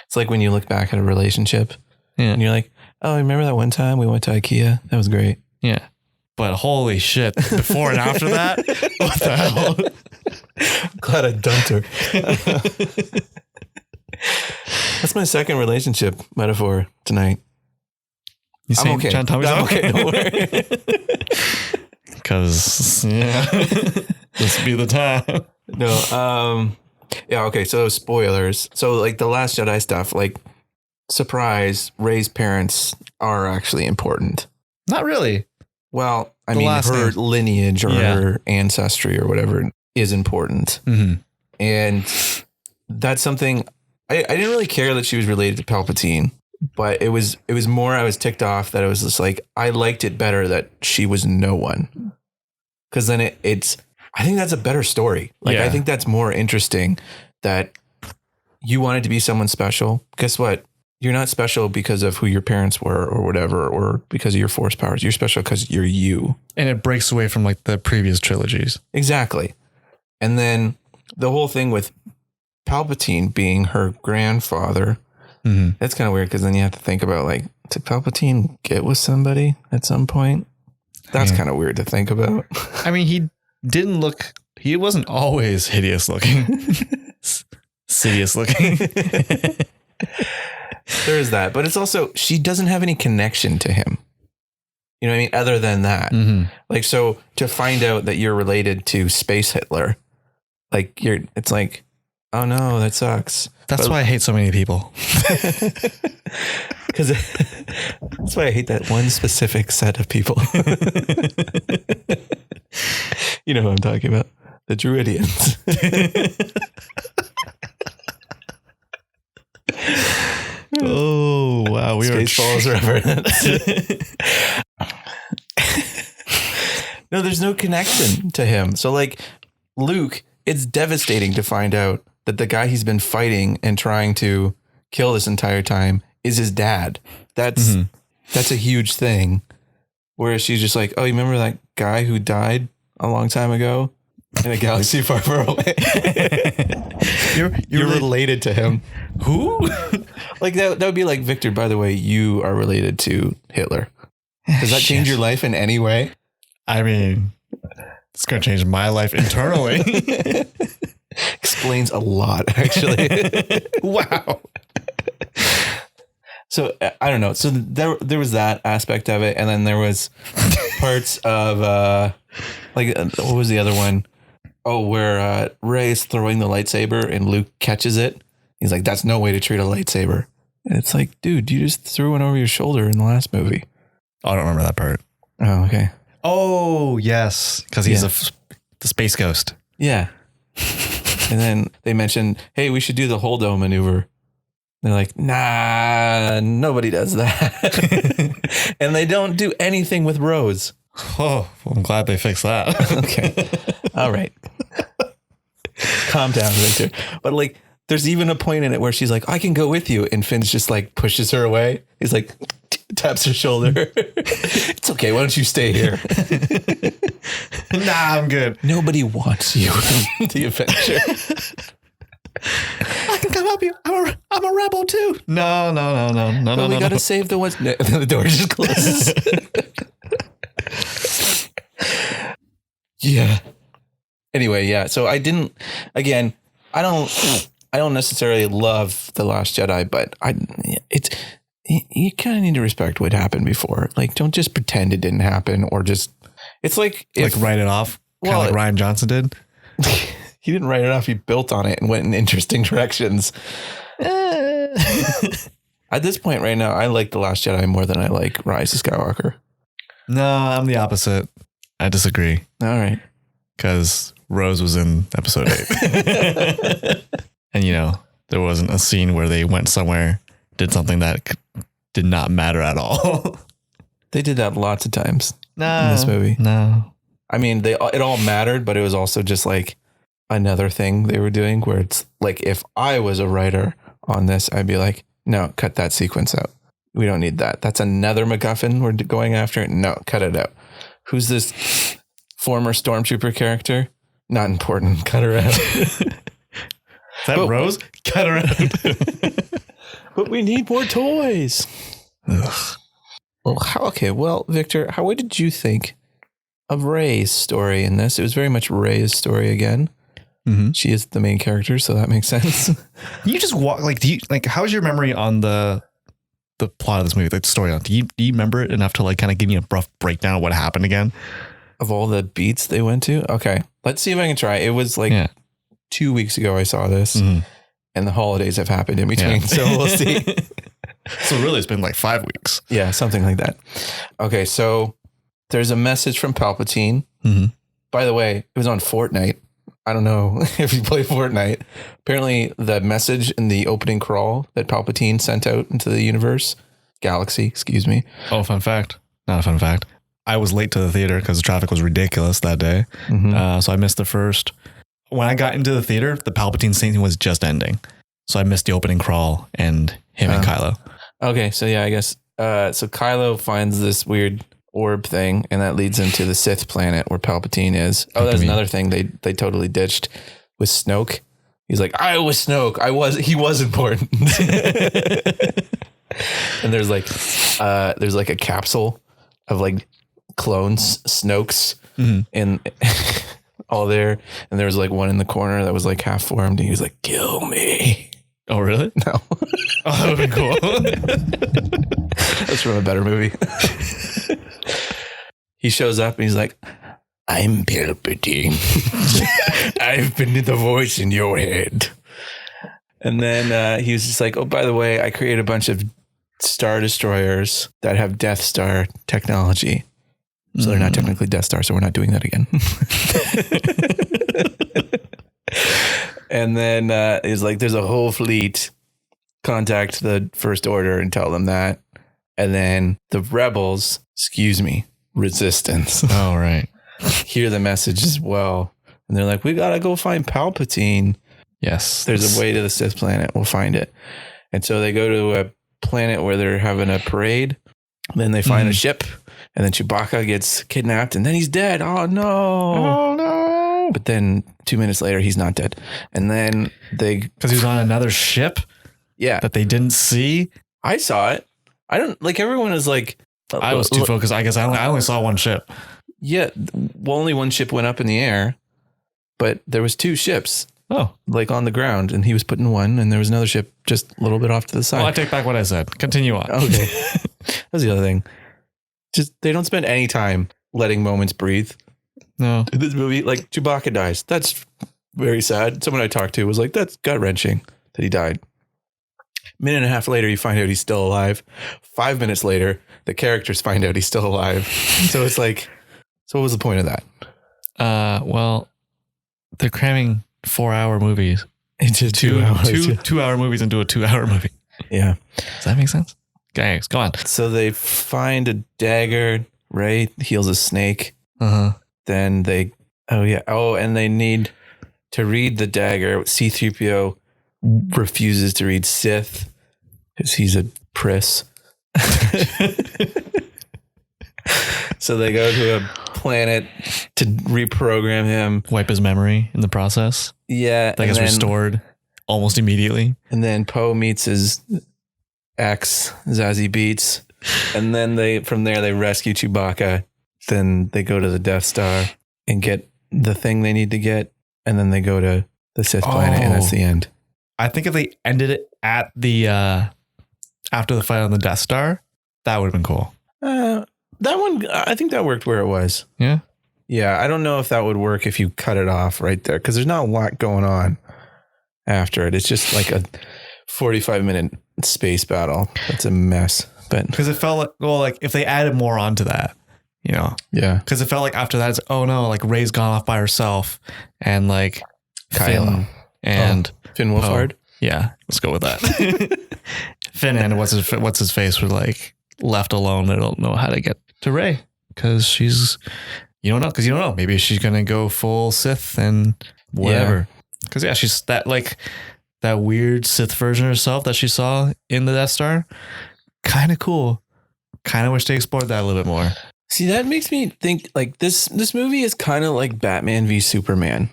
It's like when you look back at a relationship and you're like, oh, remember that one time we went to IKEA? That was great. Yeah. But holy shit, before and after that, what the hell? I'm glad I dumped her. That's my second relationship metaphor tonight. You I'm okay. Trying to tell me I'm something? okay. Don't worry. Because, yeah, this would be the time. No. Yeah. Okay. So spoilers. So like the Last Jedi stuff, like surprise, Rey's parents are actually important. Not really. Well, I mean, her lineage or her ancestry or whatever is important. Mm-hmm. And that's something I didn't really care that she was related to Palpatine, but it was more, I was ticked off that it was just like, I liked it better that she was no one. Cause then it's, I think that's a better story. Like, I think that's more interesting that you wanted to be someone special. Guess what? You're not special because of who your parents were or whatever, or because of your force powers. You're special because you're you. And it breaks away from like the previous trilogies. Exactly. And then the whole thing with Palpatine being her grandfather, that's kind of weird, because then you have to think about, like, did Palpatine get with somebody at some point? That's kind of weird to think about. I mean, he wasn't always hideous looking. Sidious looking. There is that, but it's also, she doesn't have any connection to him. You know what I mean? Other than that, like, so to find out that you're related to Space Hitler, like it's like, oh no, that sucks. That's why I hate so many people. Because that's why I hate that one specific set of people. You know who I'm talking about? The Druidians. Oh wow, we Spaceballs reference. No, there's no connection to him. So like Luke, it's devastating to find out that the guy he's been fighting and trying to kill this entire time is his dad. That's a huge thing. Whereas she's just like, oh, you remember that guy who died a long time ago in a galaxy far, far away? You're related to him. Who? Like that would be like, Victor, by the way, you are related to Hitler. Does that change your life in any way? I mean, it's going to change my life internally. Explains a lot, actually. Wow. So I don't know. So there was that aspect of it, and then there was parts of like what was the other one? Oh, where Rey's throwing the lightsaber and Luke catches it. He's like, that's no way to treat a lightsaber. And it's like, dude, you just threw one over your shoulder in the last movie. Oh, I don't remember that part. Oh, okay. Oh, yes. Because he's the space ghost. Yeah. And then they mentioned, hey, we should do the Holdo maneuver. They're like, nah, nobody does that. And they don't do anything with Rose. Oh, well, I'm glad they fixed that. Okay. All right. Calm down, Victor. But like, there's even a point in it where she's like, I can go with you. And Finn's just like pushes her away. He's like, taps her shoulder. It's okay. Why don't you stay here? Nah, I'm good. Nobody wants you in the adventure. I can come help you. I'm a rebel too. No. We got to save the ones. No, the door just closes. Yeah. Anyway, yeah. So I don't necessarily love The Last Jedi, but you kind of need to respect what happened before. Like, don't just pretend it didn't happen, or just, it's like write it off. Kind of like Rian Johnson did. He didn't write it off. He built on it and went in interesting directions. At this point right now, I like The Last Jedi more than I like Rise of Skywalker. No, I'm the opposite. I disagree. All right. Because Rose was in episode 8. And, there wasn't a scene where they went somewhere, did something that did not matter at all. They did that lots of times in this movie. No. I mean, it all mattered, but it was also just like another thing they were doing where it's like, if I was a writer on this, I'd be like, no, cut that sequence out. We don't need that. That's another MacGuffin we're going after. No, cut it out. Who's this former Stormtrooper character? Not important. Cut her out. Is that Rose? Cut her out. But we need more toys. Ugh. Well, Victor, what did you think of Rey's story in this? It was very much Rey's story again. Mm-hmm. She is the main character, so that makes sense. You just walk how's your memory on the plot of this movie, the story? Do you remember it enough to like kind of give me a rough breakdown of what happened again? Of all the beats they went to? Okay. Let's see if I can try. It was like 2 weeks ago I saw this, and the holidays have happened in between, so we'll see. So really it's been like 5 weeks. Yeah, something like that. Okay, so there's a message from Palpatine. Mm-hmm. By the way, it was on Fortnite. I don't know if you play Fortnite. Apparently the message in the opening crawl that Palpatine sent out into the galaxy, excuse me. Oh, fun fact. Not a fun fact. I was late to the theater because the traffic was ridiculous that day. Mm-hmm. So I missed the first. When I got into the theater, the Palpatine scene was just ending. So I missed the opening crawl and him and Kylo. Okay, so yeah, I guess. So Kylo finds this weird orb thing, and that leads him to the Sith planet where Palpatine is. Oh, that's another thing they totally ditched with Snoke. He's like, I was Snoke. He was important. And there's like a capsule of like clones, Snokes, and all there. And there was like one in the corner that was like half formed, and he was like, kill me. Oh, really? No. Oh, that would have been cool. That's from a better movie. He shows up and he's like, I'm Palpatine. I've been the voice in your head. And then he was just like, oh, by the way, I created a bunch of Star Destroyers that have Death Star technology. So they're not technically Death Star, so we're not doing that again. And then he's like, there's a whole fleet. Contact the First Order and tell them that. And then the rebels, resistance. Oh, right. Hear the message as well. And they're like, we got to go find Palpatine. Yes. There's a way to the Sith planet. We'll find it. And so they go to a planet where they're having a parade. Then they find a ship. And then Chewbacca gets kidnapped. And then he's dead. Oh, no. Oh, no. But then 2 minutes later, he's not dead. And then because he was on another ship? Yeah. That they didn't see? I saw it. I don't, like, everyone is like... I was too focused. I guess I only saw one ship. Yeah. Well, only one ship went up in the air. But there was 2 ships. Oh. Like on the ground. And he was put in one. And there was another ship just a little bit off to the side. Well, I take back what I said. Continue on. Okay. That's the other thing. Just, they don't spend any time letting moments breathe. No. in this movie. Like Chewbacca dies. That's very sad. Someone I talked to was like, that's gut wrenching that he died. Minute and a half later, you find out he's still alive. 5 minutes later, the characters find out he's still alive. So it's like, so what was the point of that? Well, they're cramming 4-hour movies Into 2 hours. two-hour movies into a 2-hour movie. Yeah. Does that make sense? Okay, go on. So they find a dagger, right? Heals a snake. Uh-huh. Then they, and they need to read the dagger. C-3PO refuses to read Sith because he's a priss. So they go to a planet to reprogram him. Wipe his memory in the process. Yeah. That gets restored almost immediately. And then Poe meets his ex, Zazie Beetz. And then from there they rescue Chewbacca. Then they go to the Death Star and get the thing they need to get. And then they go to the Sith planet, and that's the end. I think if they ended it at the after the fight on the Death Star, that would have been cool. That one, I think that worked where it was. Yeah. Yeah, I don't know if that would work if you cut it off right there, because there's not a lot going on after it. It's just like a 45-minute space battle. That's a mess. But because it felt like if they added more onto that, you know. Yeah. Because it felt like after that, it's, oh no, like Rey's gone off by herself, and like Kylo Finn and Finn Wolfhard. Yeah, let's go with that. Finn and what's his face were like left alone. They don't know how to get to Rey because you don't know. Maybe she's gonna go full Sith and whatever. Because she's that weird Sith version of herself that she saw in the Death Star. Kind of cool. Kind of wish they explored that a little bit more. See, that makes me think like this movie is kind of like Batman v Superman,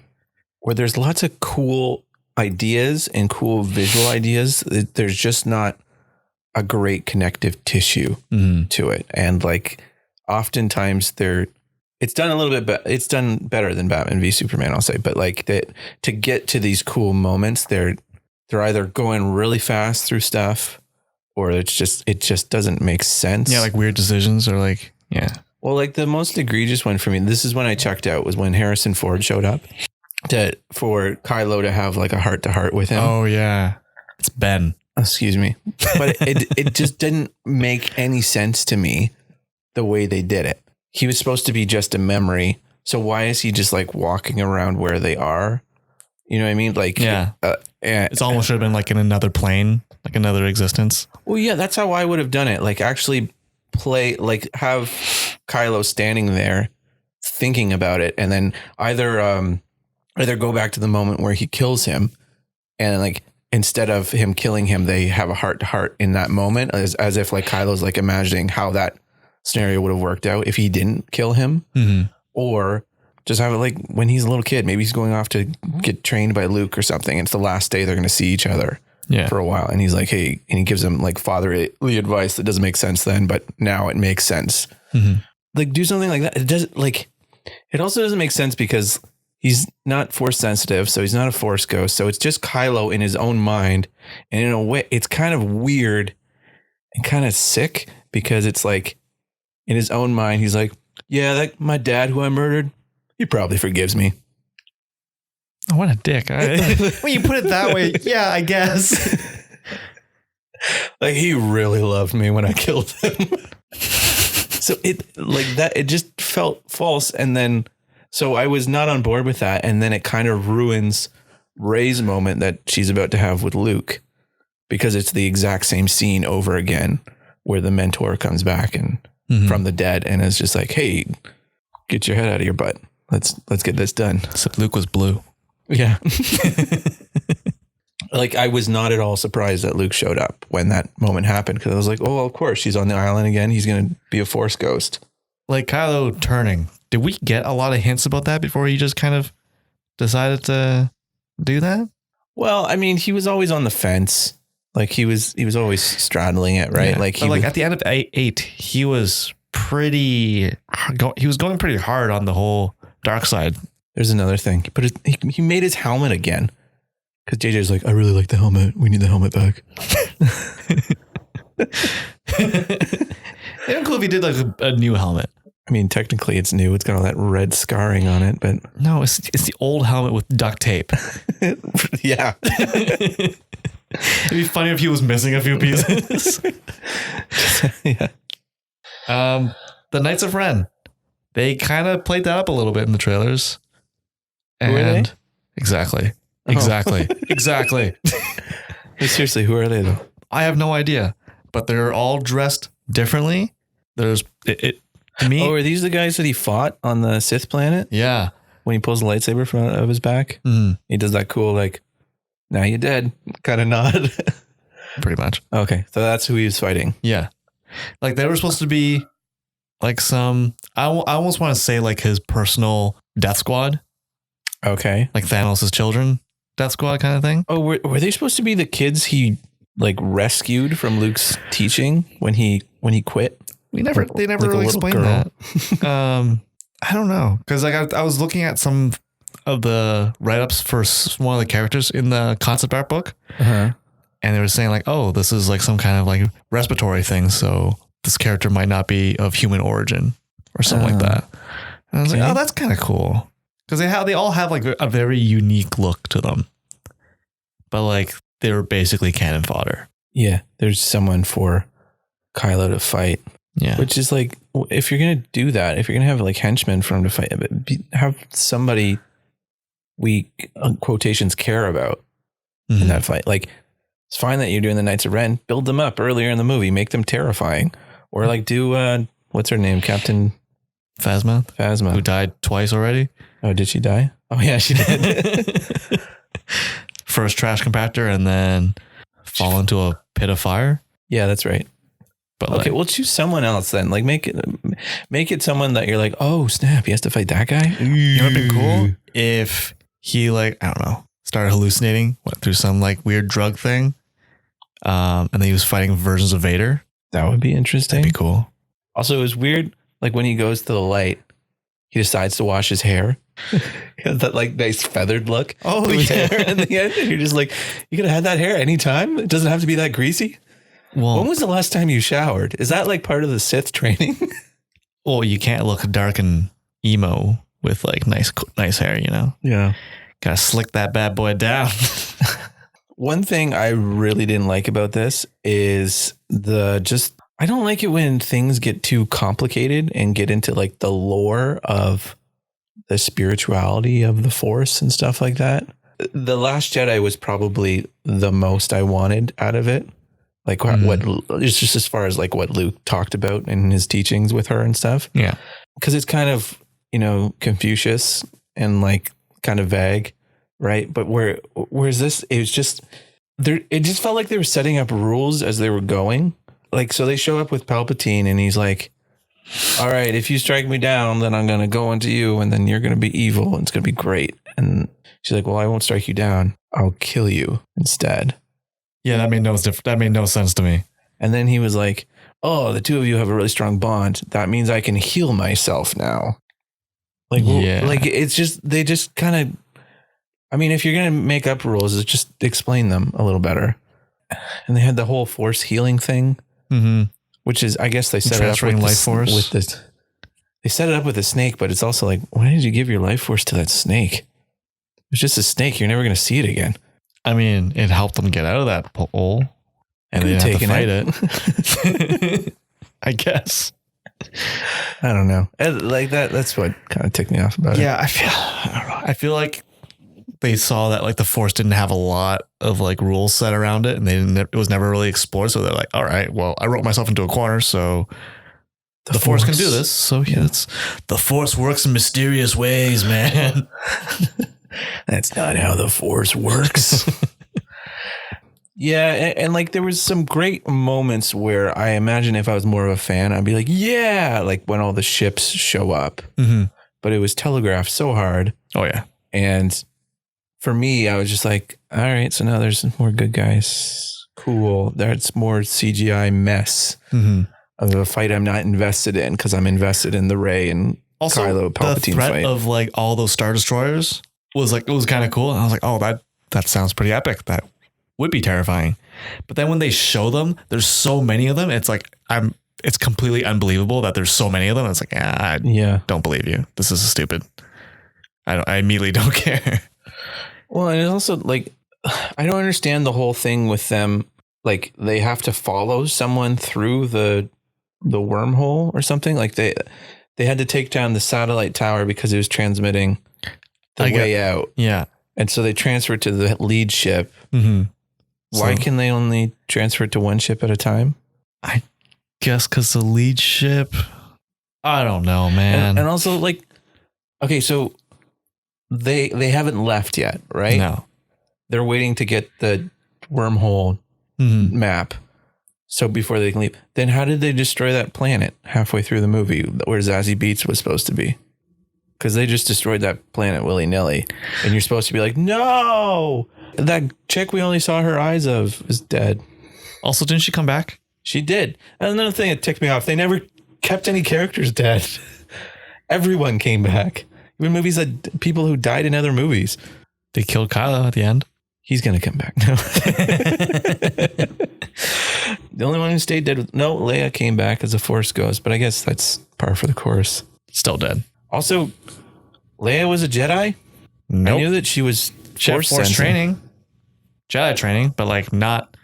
where there's lots of cool ideas and cool visual ideas. There's just not a great connective tissue to it. And like oftentimes it's done a little bit, it's done better than Batman v Superman, I'll say. But like that, to get to these cool moments, they're either going really fast through stuff, or it just doesn't make sense. Yeah, like weird decisions, or like, yeah. Well, like the most egregious one for me, this is when I checked out, was when Harrison Ford showed up for Kylo to have like a heart-to-heart with him. Oh yeah, it's Ben. Excuse me, but it just didn't make any sense to me the way they did it. He was supposed to be just a memory, so why is he just like walking around where they are? You know what I mean? Like, yeah, it's almost should have been like in another plane, like another existence. Well, yeah, that's how I would have done it. Like actually have Kylo standing there thinking about it, and then either go back to the moment where he kills him, and like instead of him killing him, they have a heart-to-heart in that moment, as if like Kylo's like imagining how that scenario would have worked out if he didn't kill him, or just have it like when he's a little kid, maybe he's going off to get trained by Luke or something. And it's the last day they're going to see each other for a while. And he's like, hey, and he gives him like fatherly advice that doesn't make sense then, but now it makes sense. Like do something like that. It doesn't it also doesn't make sense because he's not force sensitive. So he's not a force ghost. So it's just Kylo in his own mind. And in a way, it's kind of weird and kind of sick because it's like in his own mind, he's like, yeah, that my dad who I murdered, he probably forgives me. Oh, what a dick. When you put it that way, yeah, I guess. Like he really loved me when I killed him. So it just felt false. And then, so I was not on board with that. And then it kind of ruins Rey's moment that she's about to have with Luke, because it's the exact same scene over again where the mentor comes back and from the dead and is just like, hey, get your head out of your butt. Let's get this done. Except Luke was blue. Yeah. Like I was not at all surprised that Luke showed up when that moment happened, because I was like, oh, well, of course she's on the island again. He's going to be a force ghost. Like Kylo turning. Did we get a lot of hints about that before he just kind of decided to do that? Well, I mean, he was always on the fence. Like he was always straddling it, right? Yeah. Like at the end of 8, he was going pretty hard on the whole dark side. There's another thing, but he made his helmet again. Because JJ's like, I really like the helmet. We need the helmet back. It'd be cool if he did like a new helmet. I mean, technically it's new. It's got all that red scarring on it, but No, it's the old helmet with duct tape. yeah. It'd be funny if he was missing a few pieces. Yeah. The Knights of Ren. They kind of played that up a little bit in the trailers. Who are they? Exactly. Oh. Exactly. Hey, seriously, who are they though? I have no idea, but they're all dressed differently. There's to me. Oh, are these the guys that he fought on the Sith planet Yeah. when he pulls the lightsaber from out of his back? Mm, He does that cool, like, now you're dead kind of nod. pretty much. Okay, so that's who he was fighting. Yeah. Like they were supposed to be like some, I almost want to say like his personal death squad, Okay. like Thanos' children death squad kind of thing. Oh, were they supposed to be the kids he like rescued from Luke's teaching when he quit? They never Like a really little explained girl. that. I don't know. Cause like I was looking at some of the write-ups for one of the characters in the concept art book. Uh-huh. And they were saying like, oh, this is like some kind of like respiratory thing. So this character might not be of human origin or something like that. And I was like, okay. oh, that's kind of cool. Because they all have like a very unique look to them. But like they were basically cannon fodder. Yeah, there's someone for Kylo to fight, Yeah. which is like, if you're going to do that, if you're going to have like henchmen for him to fight, have somebody we quotations care about in that fight. Like, it's fine that you're doing the Knights of Ren. Build them up earlier in the movie. Make them terrifying. Or like do, what's her name? Captain Phasma, who Phasma. died twice already. Oh, did she die? Oh, yeah, she did. First trash compactor and then fall into a pit of fire. Yeah, that's right. But Okay, like, well, choose someone else then. Like, make it someone that you're like, oh, snap, he has to fight that guy? you know, it'd been cool if he like, I don't know, started hallucinating, went through some like weird drug thing. And then he was fighting versions of Vader. That would be interesting. That'd be cool. Also, it was weird. Like when he goes to the light, he decides to wash his hair. He has that like nice feathered look. Oh, to his yeah. hair in the end. And you're just like, you could have had that hair anytime. It doesn't have to be that greasy. Well, When was the last time you showered? Is that like part of the Sith training? well, you can't look dark and emo with like nice hair, you know? Yeah. Gotta slick that bad boy down. One thing I really didn't like about this is I don't like it when things get too complicated and get into like the lore of the spirituality of the Force and stuff like that. The Last Jedi was probably the most I wanted out of it. Like what it's just as far as like what Luke talked about in his teachings with her and stuff. Yeah. Because it's kind of, Confucius and like kind of vague. Right. But where's this? It was just there. It just felt like they were setting up rules as they were going. Like, so they show up with Palpatine and he's like, all right, if you strike me down, then I'm going to go into you and then you're going to be evil and it's going to be great. And she's like, well, I won't strike you down. I'll kill you instead. Yeah, that made no sense to me. And then he was like, oh, the two of you have a really strong bond. That means I can heal myself now. Like, Yeah. like it's just, they just kind of, I mean, if you're going to make up rules, just explain them a little better. And they had the whole Force healing thing, which is, I guess they set it up Transferring with life force. with this. They set it up with a snake, but it's also like, why did you give your life force to that snake? It's just a snake. You're never going to see it again. I mean, it helped them get out of that hole, and they didn't have to fight it. I guess. I don't know. Like that's what kind of ticked me off about it. Yeah, I feel like they saw that like the Force didn't have a lot of like rules set around it, and it was never really explored. So they're like, all right, well, I wrote myself into a corner, so the Force can do this. So yeah, the Force works in mysterious ways, man. That's not how the Force works. Yeah, and like there was some great moments where I imagine if I was more of a fan, I'd be like, yeah, like when all the ships show up. But it was telegraphed so hard. Oh yeah. And for me, I was just like, all right, so now there's more good guys. Cool. That's more CGI mess of a fight I'm not invested in because I'm invested in the Rey and Also, Kylo Palpatine the threat fight. of like all those Star Destroyers was like, it was kind of cool. And I was like, oh, that sounds pretty epic. That would be terrifying. But then when they show them, there's so many of them. It's like, I'm it's completely unbelievable that there's so many of them. It's like, I don't believe you. This is stupid. I immediately don't care. Well, and it's also like, I don't understand the whole thing with them. Like they have to follow someone through the wormhole or something. Like they had to take down the satellite tower because it was transmitting the way out. Yeah. And so they transferred to the lead ship. Mm-hmm. Why can they only transfer it to one ship at a time? I guess because the lead ship. I don't know, man. And also, like, okay, so they haven't left yet, right? No. They're waiting to get the wormhole map. So before they can leave, then how did they destroy that planet halfway through the movie where Zazie Beetz was supposed to be? Because they just destroyed that planet willy-nilly. And you're supposed to be like, no, that chick we only saw her eyes of is dead. Also, didn't she come back? She did. And another thing that ticked me off, they never kept any characters dead. Everyone came back. Even movies that people who died in other movies. They killed Kylo at the end. He's going to come back now. The only one who stayed dead was, Leia came back as a Force ghost, but I guess that's par for the course. Still dead. Also, Leia was a Jedi? Nope. I knew that she was Force training. Jedi training, but like not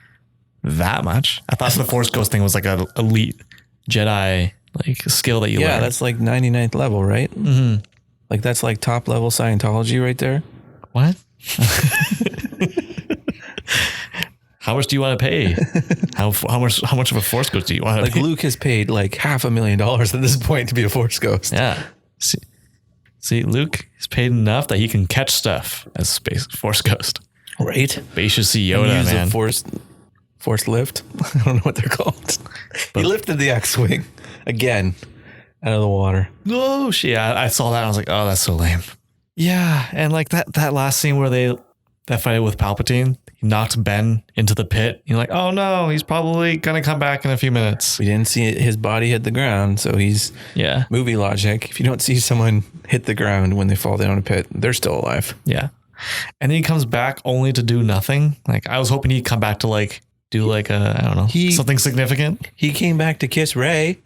that much. I thought the Force ghost thing was like an elite Jedi like skill that you learn. Yeah, that's like 99th level, right? Mm-hmm. Like that's like top level Scientology right there. What? How much do you want to pay? How much of a Force ghost do you want to pay? Like Luke has paid like $500,000 at this point to be a Force ghost. Yeah. See, Luke is paid enough that he can catch stuff as space Force ghost. Right. But you should see Yoda, use man. A force lift. I don't know what they're called. He lifted the X-Wing again out of the water. Oh shit! I saw that. And I was like, oh, that's so lame. Yeah, and like that last scene where that fight with Palpatine, he knocked Ben into the pit. You're like, oh no, he's probably gonna come back in a few minutes. We didn't see his body hit the ground, so he's movie logic. If you don't see someone hit the ground when they fall down a pit, they're still alive. Yeah, and then he comes back only to do nothing. Like I was hoping he'd come back to like do like I don't know, something significant. He came back to kiss Rey.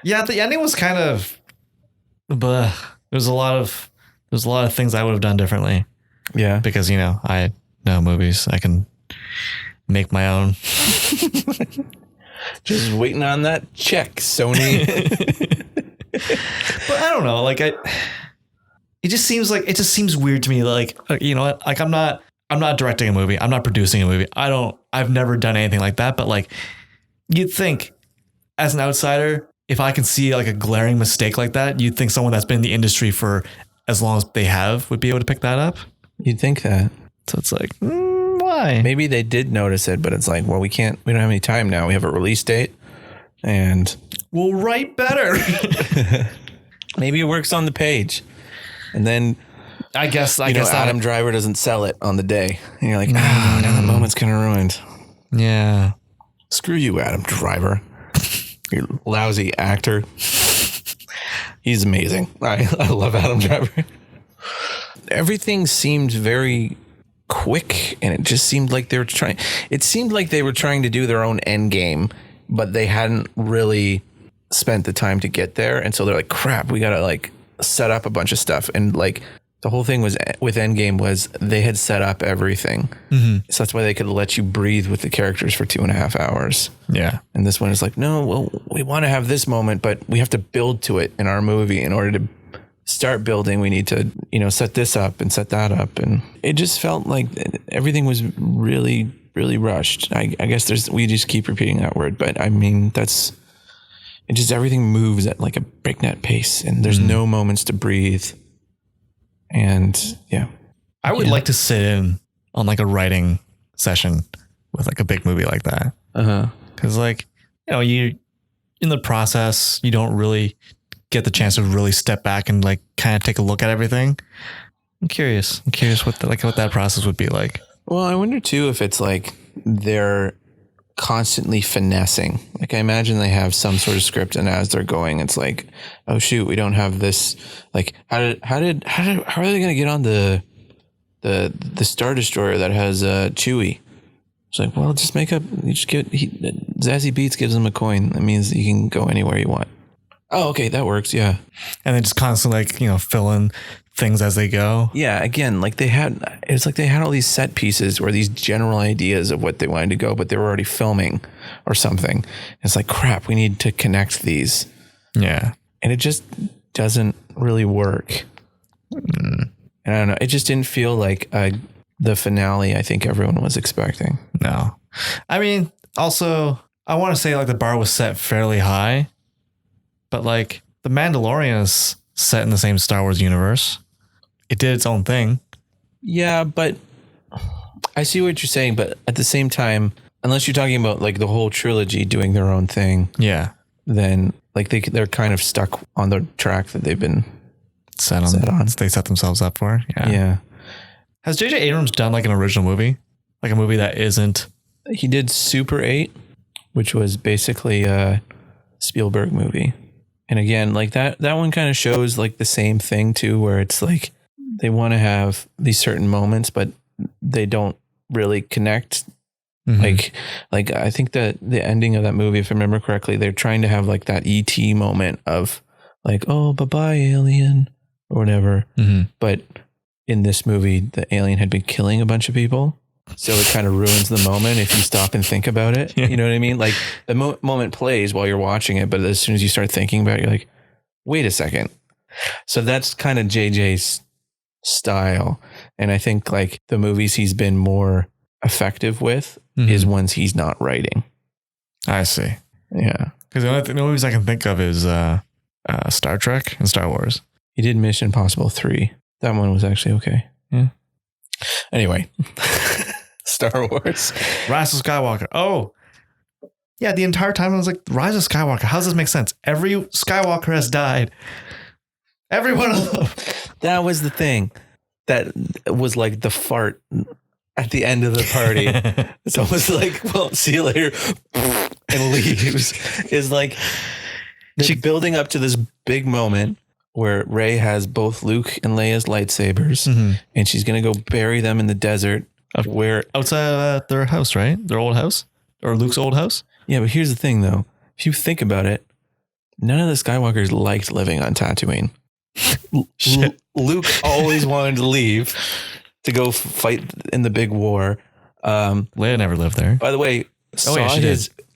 Yeah, the ending was kind of, but there's a lot of things I would have done differently. Yeah, because I know movies. I can make my own. Just waiting on that check, Sony. But I don't know. Like it just seems weird to me. Like like I'm not directing a movie. I'm not producing a movie. I've never done anything like that. But like you'd think as an outsider, if I can see like a glaring mistake like that, you'd think someone that's been in the industry for as long as they have would be able to pick that up. You'd think that. So it's like, why? Maybe they did notice it, but it's like, well, we don't have any time now. We have a release date and we'll write better. Maybe it works on the page. And then I guess Adam Driver doesn't sell it on the day. And you're like, now the moment's kind of ruined. Yeah. Screw you, Adam Driver. You lousy actor. He's amazing. I love Adam Driver. Everything seemed very quick, and it just seemed like they were trying. It seemed like they were trying to do their own end game, but they hadn't really spent the time to get there. And so they're like, crap, we got to like set up a bunch of stuff. And like the whole thing was with Endgame was they had set up everything. Mm-hmm. So that's why they could let you breathe with the characters for 2.5 hours. Yeah. And this one is like, no, well, we want to have this moment, but we have to build to it in our movie. In order to start building, we need to, set this up and set that up. And it just felt like everything was really, really rushed. I guess we just keep repeating that word, but I mean, everything moves at like a breakneck pace, and there's no moments to breathe. And yeah, I would like to sit in on like a writing session with like a big movie like that. Cause like, you in the process, you don't really get the chance to really step back and like kind of take a look at everything. I'm curious what that process would be like. Well, I wonder too, if it's like they're constantly finessing. Like I imagine they have some sort of script, and as they're going, it's like, oh shoot, we don't have this. Like how are they going to get on the Star Destroyer that has Chewie? It's like, well, just make up. You just Zazie Beetz gives him a coin. That means you can go anywhere you want. Oh, okay, that works. Yeah. And they just constantly fill in things as they go. Yeah. Again, like they had all these set pieces or these general ideas of what they wanted to go, but they were already filming or something. It's like, crap, we need to connect these. Yeah. And it just doesn't really work. And I don't know. It just didn't feel like the finale I think everyone was expecting. No. I mean, also, I want to say like the bar was set fairly high, but like the Mandalorian is set in the same Star Wars universe. It did its own thing. Yeah, but I see what you're saying. But at the same time, unless you're talking about like the whole trilogy doing their own thing, yeah, then like they're kind of stuck on the track that they've been set on. They set themselves up for. Yeah. Has J.J. Abrams done like an original movie, like a movie that isn't? He did Super 8, which was basically a Spielberg movie. And again, like that one kind of shows like the same thing too, where it's like they want to have these certain moments, but they don't really connect. Mm-hmm. Like I think that the ending of that movie, if I remember correctly, they're trying to have like that E.T. moment of like, oh, bye-bye alien or whatever. Mm-hmm. But in this movie, the alien had been killing a bunch of people. So it kind of ruins the moment if you stop and think about it. Yeah. You know what I mean? Like the moment plays while you're watching it, but as soon as you start thinking about it, you're like, wait a second. So that's kind of JJ's style. And I think like the movies he's been more effective with is ones he's not writing. I see. Yeah. Because the only movies I can think of is Star Trek and Star Wars. He did Mission Impossible 3. That one was actually okay. Yeah. Anyway, Star Wars. Rise of Skywalker. Oh, yeah. The entire time I was like, Rise of Skywalker. How does this make sense? Every Skywalker has died. Every one of them. That was the thing. That was like the fart at the end of the party. It's almost like, well, see you later, and leaves. Is like she's building up to this big moment where Rey has both Luke and Leia's lightsabers, and she's going to go bury them in the desert. Where outside their house, right? Their old house? Or Luke's old house? Yeah, but here's the thing, though. If you think about it, none of the Skywalkers liked living on Tatooine. Luke always wanted to leave to go fight in the big war. Leia never lived there. By the way,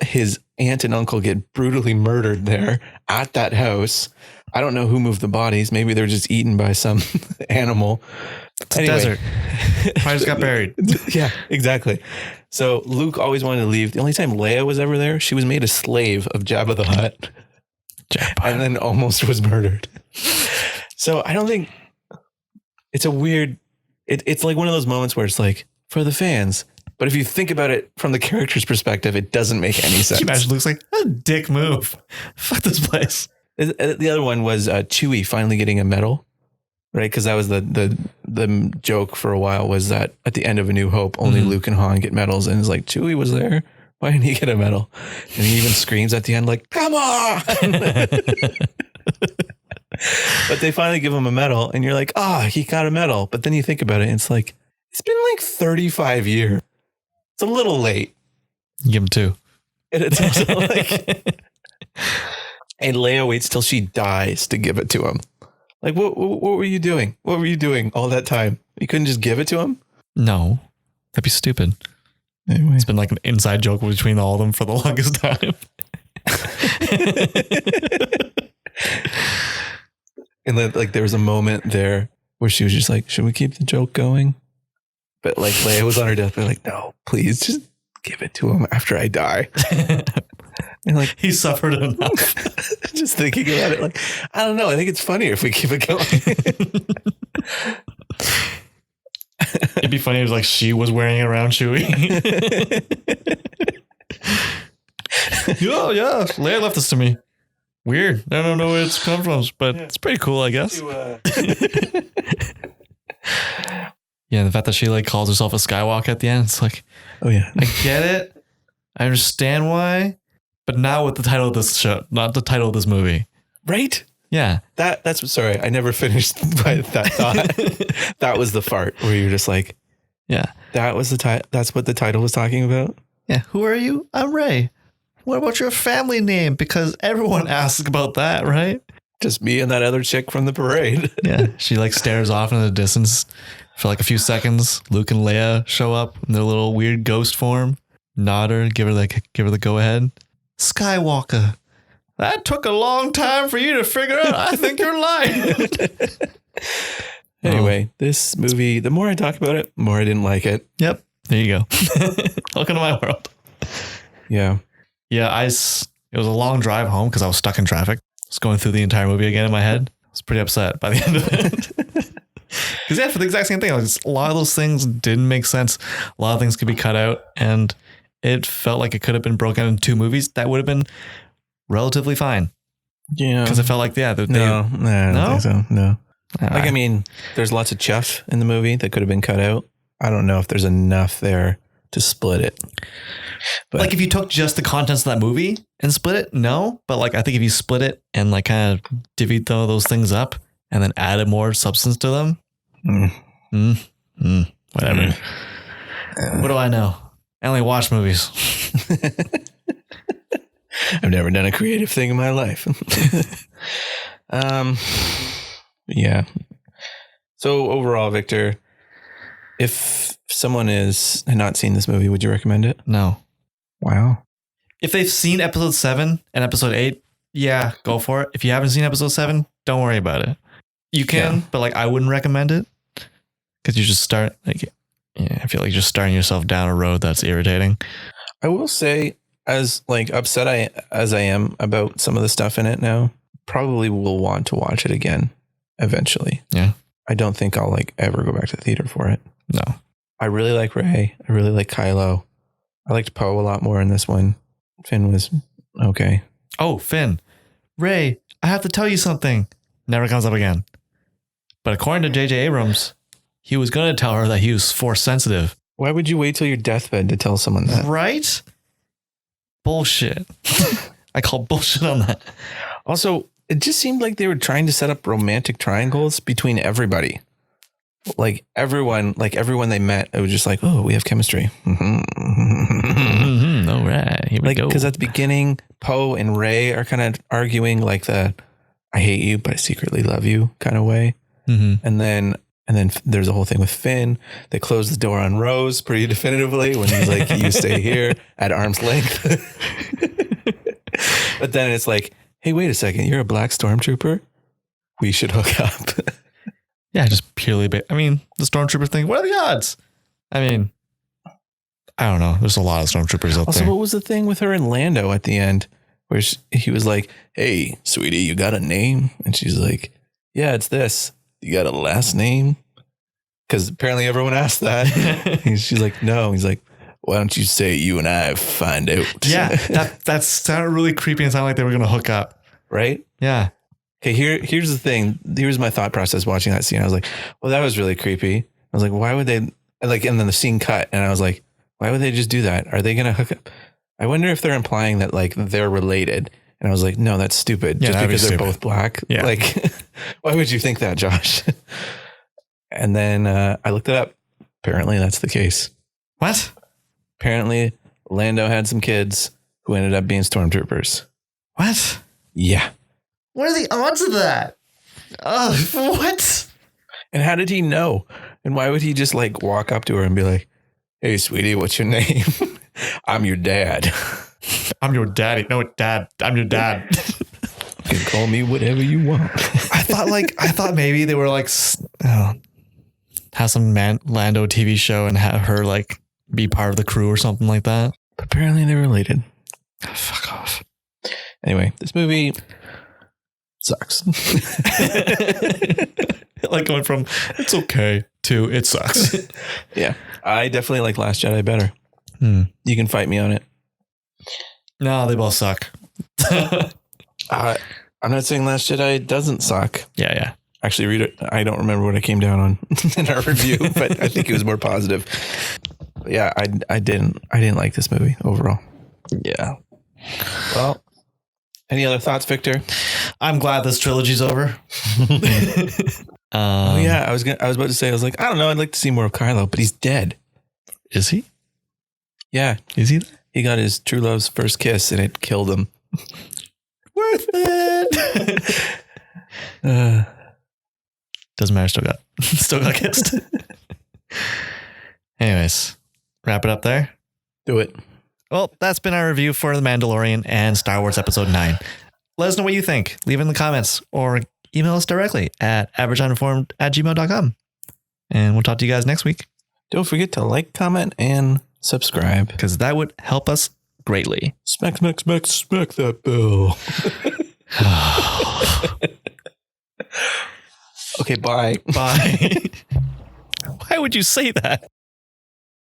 his aunt and uncle get brutally murdered there at that house. I don't know who moved the bodies. Maybe they're just eaten by some animal. It's a desert. Probably just got buried. Yeah, exactly. So Luke always wanted to leave. The only time Leia was ever there, she was made a slave of Jabba the Hutt. And then almost was murdered. So I don't think it's a weird, it's like one of those moments where it's like for the fans, but if you think about it from the character's perspective, it doesn't make any sense. Can you imagine Luke's like, a dick move. Fuck this place. The other one was Chewie finally getting a medal, right? Because that was the joke for a while was that at the end of A New Hope, only Luke and Han get medals. And it's like, Chewie was there. Why didn't he get a medal? And he even screams at the end like, come on. But they finally give him a medal and you're like, he got a medal. But then you think about it and it's like, it's been like 35 years. It's a little late. You give him 2. And it's also like, and Leia waits till she dies to give it to him. Like, what were you doing? What were you doing all that time? You couldn't just give it to him? No, that'd be stupid. Anyway. It's been like an inside joke between all of them for the longest time. And then, like, there was a moment there where she was just like, should we keep the joke going? But like Leia was on her deathbed, like, no, please just give it to him after I die. And like, he suffered enough. Just thinking about it, like, I don't know. I think it's funnier if we keep it going. It'd be funny if like she was wearing it around Chewie. Oh yeah, Leia left this to me. Weird. I don't know where it's come from, but it's pretty cool, I guess. Yeah, the fact that she like calls herself a Skywalker at the end, it's like, oh yeah, I get it. I understand why, but not with the title of this show, not the title of this movie. Right? Yeah. That's sorry, I never finished by that thought. That was the fart where you're just like, yeah. That was the title. That's what the title was talking about. Yeah. Who are you? I'm Ray. What about your family name? Because everyone asks about that, right? Just me and that other chick from the parade. Yeah. She like stares off in the distance for like a few seconds. Luke and Leia show up in their little weird ghost form. Nod her, give her the go ahead. Skywalker. That took a long time for you to figure out. I think you're lying. Anyway, this movie, the more I talk about it, the more I didn't like it. Yep. There you go. Welcome to my world. Yeah. Yeah, it was a long drive home because I was stuck in traffic. I was going through the entire movie again in my head. I was pretty upset by the end of it. Because yeah, for the exact same thing, like, a lot of those things didn't make sense. A lot of things could be cut out, and it felt like it could have been broken into 2 movies. That would have been relatively fine. Yeah. Because it felt like, yeah. I don't think so. No. Like, I mean, there's lots of chuff in the movie that could have been cut out. I don't know if there's enough there to split it. But like if you took just the contents of that movie and split it, no. But like I think if you split it and like kind of divvied those things up and then added more substance to them, whatever. What do I know? I only watch movies. I've never done a creative thing in my life. Yeah. So overall, Victor, if someone has not seen this movie, would you recommend it? No. Wow. If they've seen episode 7 and episode 8, yeah, go for it. If you haven't seen episode 7, don't worry about it. You can, but like I wouldn't recommend it because you just start like, I feel like you're just starting yourself down a road that's irritating. I will say, as like upset as I am about some of the stuff in it now, probably will want to watch it again eventually. Yeah. I don't think I'll like ever go back to the theater for it. No. I really like Rey. I really like Kylo. I liked Poe a lot more in this one. Finn was okay. Oh, Finn. Ray, I have to tell you something. Never comes up again. But according to J.J. Abrams, he was going to tell her that he was force sensitive. Why would you wait till your deathbed to tell someone that? Right? Bullshit. I call bullshit on that. Also, it just seemed like they were trying to set up romantic triangles between everybody. Like everyone they met, it was just like, oh, we have chemistry. All right, here we go. Because at the beginning, Poe and Rey are kind of arguing like the "I hate you, but I secretly love you" kind of way. Mm-hmm. And then there's a whole thing with Finn. They close the door on Rose pretty definitively when he's like, "You stay here at arm's length." But then it's like, hey, wait a second, you're a black stormtrooper. We should hook up. Yeah, just purely. The stormtrooper thing. What are the odds? I mean, I don't know. There's a lot of stormtroopers out Also, there. what was the thing with her and Lando at the end, where he was like, "Hey, sweetie, you got a name?" And she's like, "Yeah, it's this. You got a last name?" Because apparently everyone asked that. She's like, "No." He's like, "Why don't you say you and I find out?" Yeah, that sounded really creepy and sounded like they were going to hook up. Right? Yeah. Okay, here's the thing. Here's my thought process watching that scene. I was like, well, that was really creepy. I was like, why would they like, and then the scene cut and I was like, why would they just do that? Are they going to hook up? I wonder if they're implying that like they're related. And I was like, no, that's stupid. Yeah, just because they're stupid. both black. Yeah. Like, why would you think that, Josh? And then I looked it up. Apparently that's the case. What? Apparently Lando had some kids who ended up being stormtroopers. What? Yeah. What are the odds of that? What? And how did he know? And why would he just like walk up to her and be like, "Hey, sweetie, what's your name?" "I'm your dad." I'm your daddy. No, dad. I'm your dad. You can call me whatever you want. I thought maybe they were like, have some Lando TV show and have her like be part of the crew or something like that. Apparently they're related. Oh, fuck off. Anyway, this movie sucks. Like going from it's okay to it sucks. Yeah. I definitely like Last Jedi better. You can fight me on it. No, they both suck. I'm not saying Last Jedi doesn't suck. Yeah. Actually, read it. I don't remember what I came down on in our review, but I think it was more positive. But yeah, I didn't like this movie overall. Yeah. Well, any other thoughts, Victor? I'm glad this trilogy's over. Oh yeah, I was about to say, I was like, I don't know, I'd like to see more of Kylo, but he's dead. Is he? Yeah, Is he? he got his true love's first kiss and it killed him. Worth it. Doesn't matter. Still got kissed. Anyways, wrap it up there. Do it. Well, that's been our review for The Mandalorian and Star Wars Episode 9. Let us know what you think. Leave it in the comments or email us directly at averageuninformed@gmail.com. And we'll talk to you guys next week. Don't forget to like, comment, and subscribe. Because that would help us greatly. Smack that bell. Okay, bye. Bye. Why would you say that?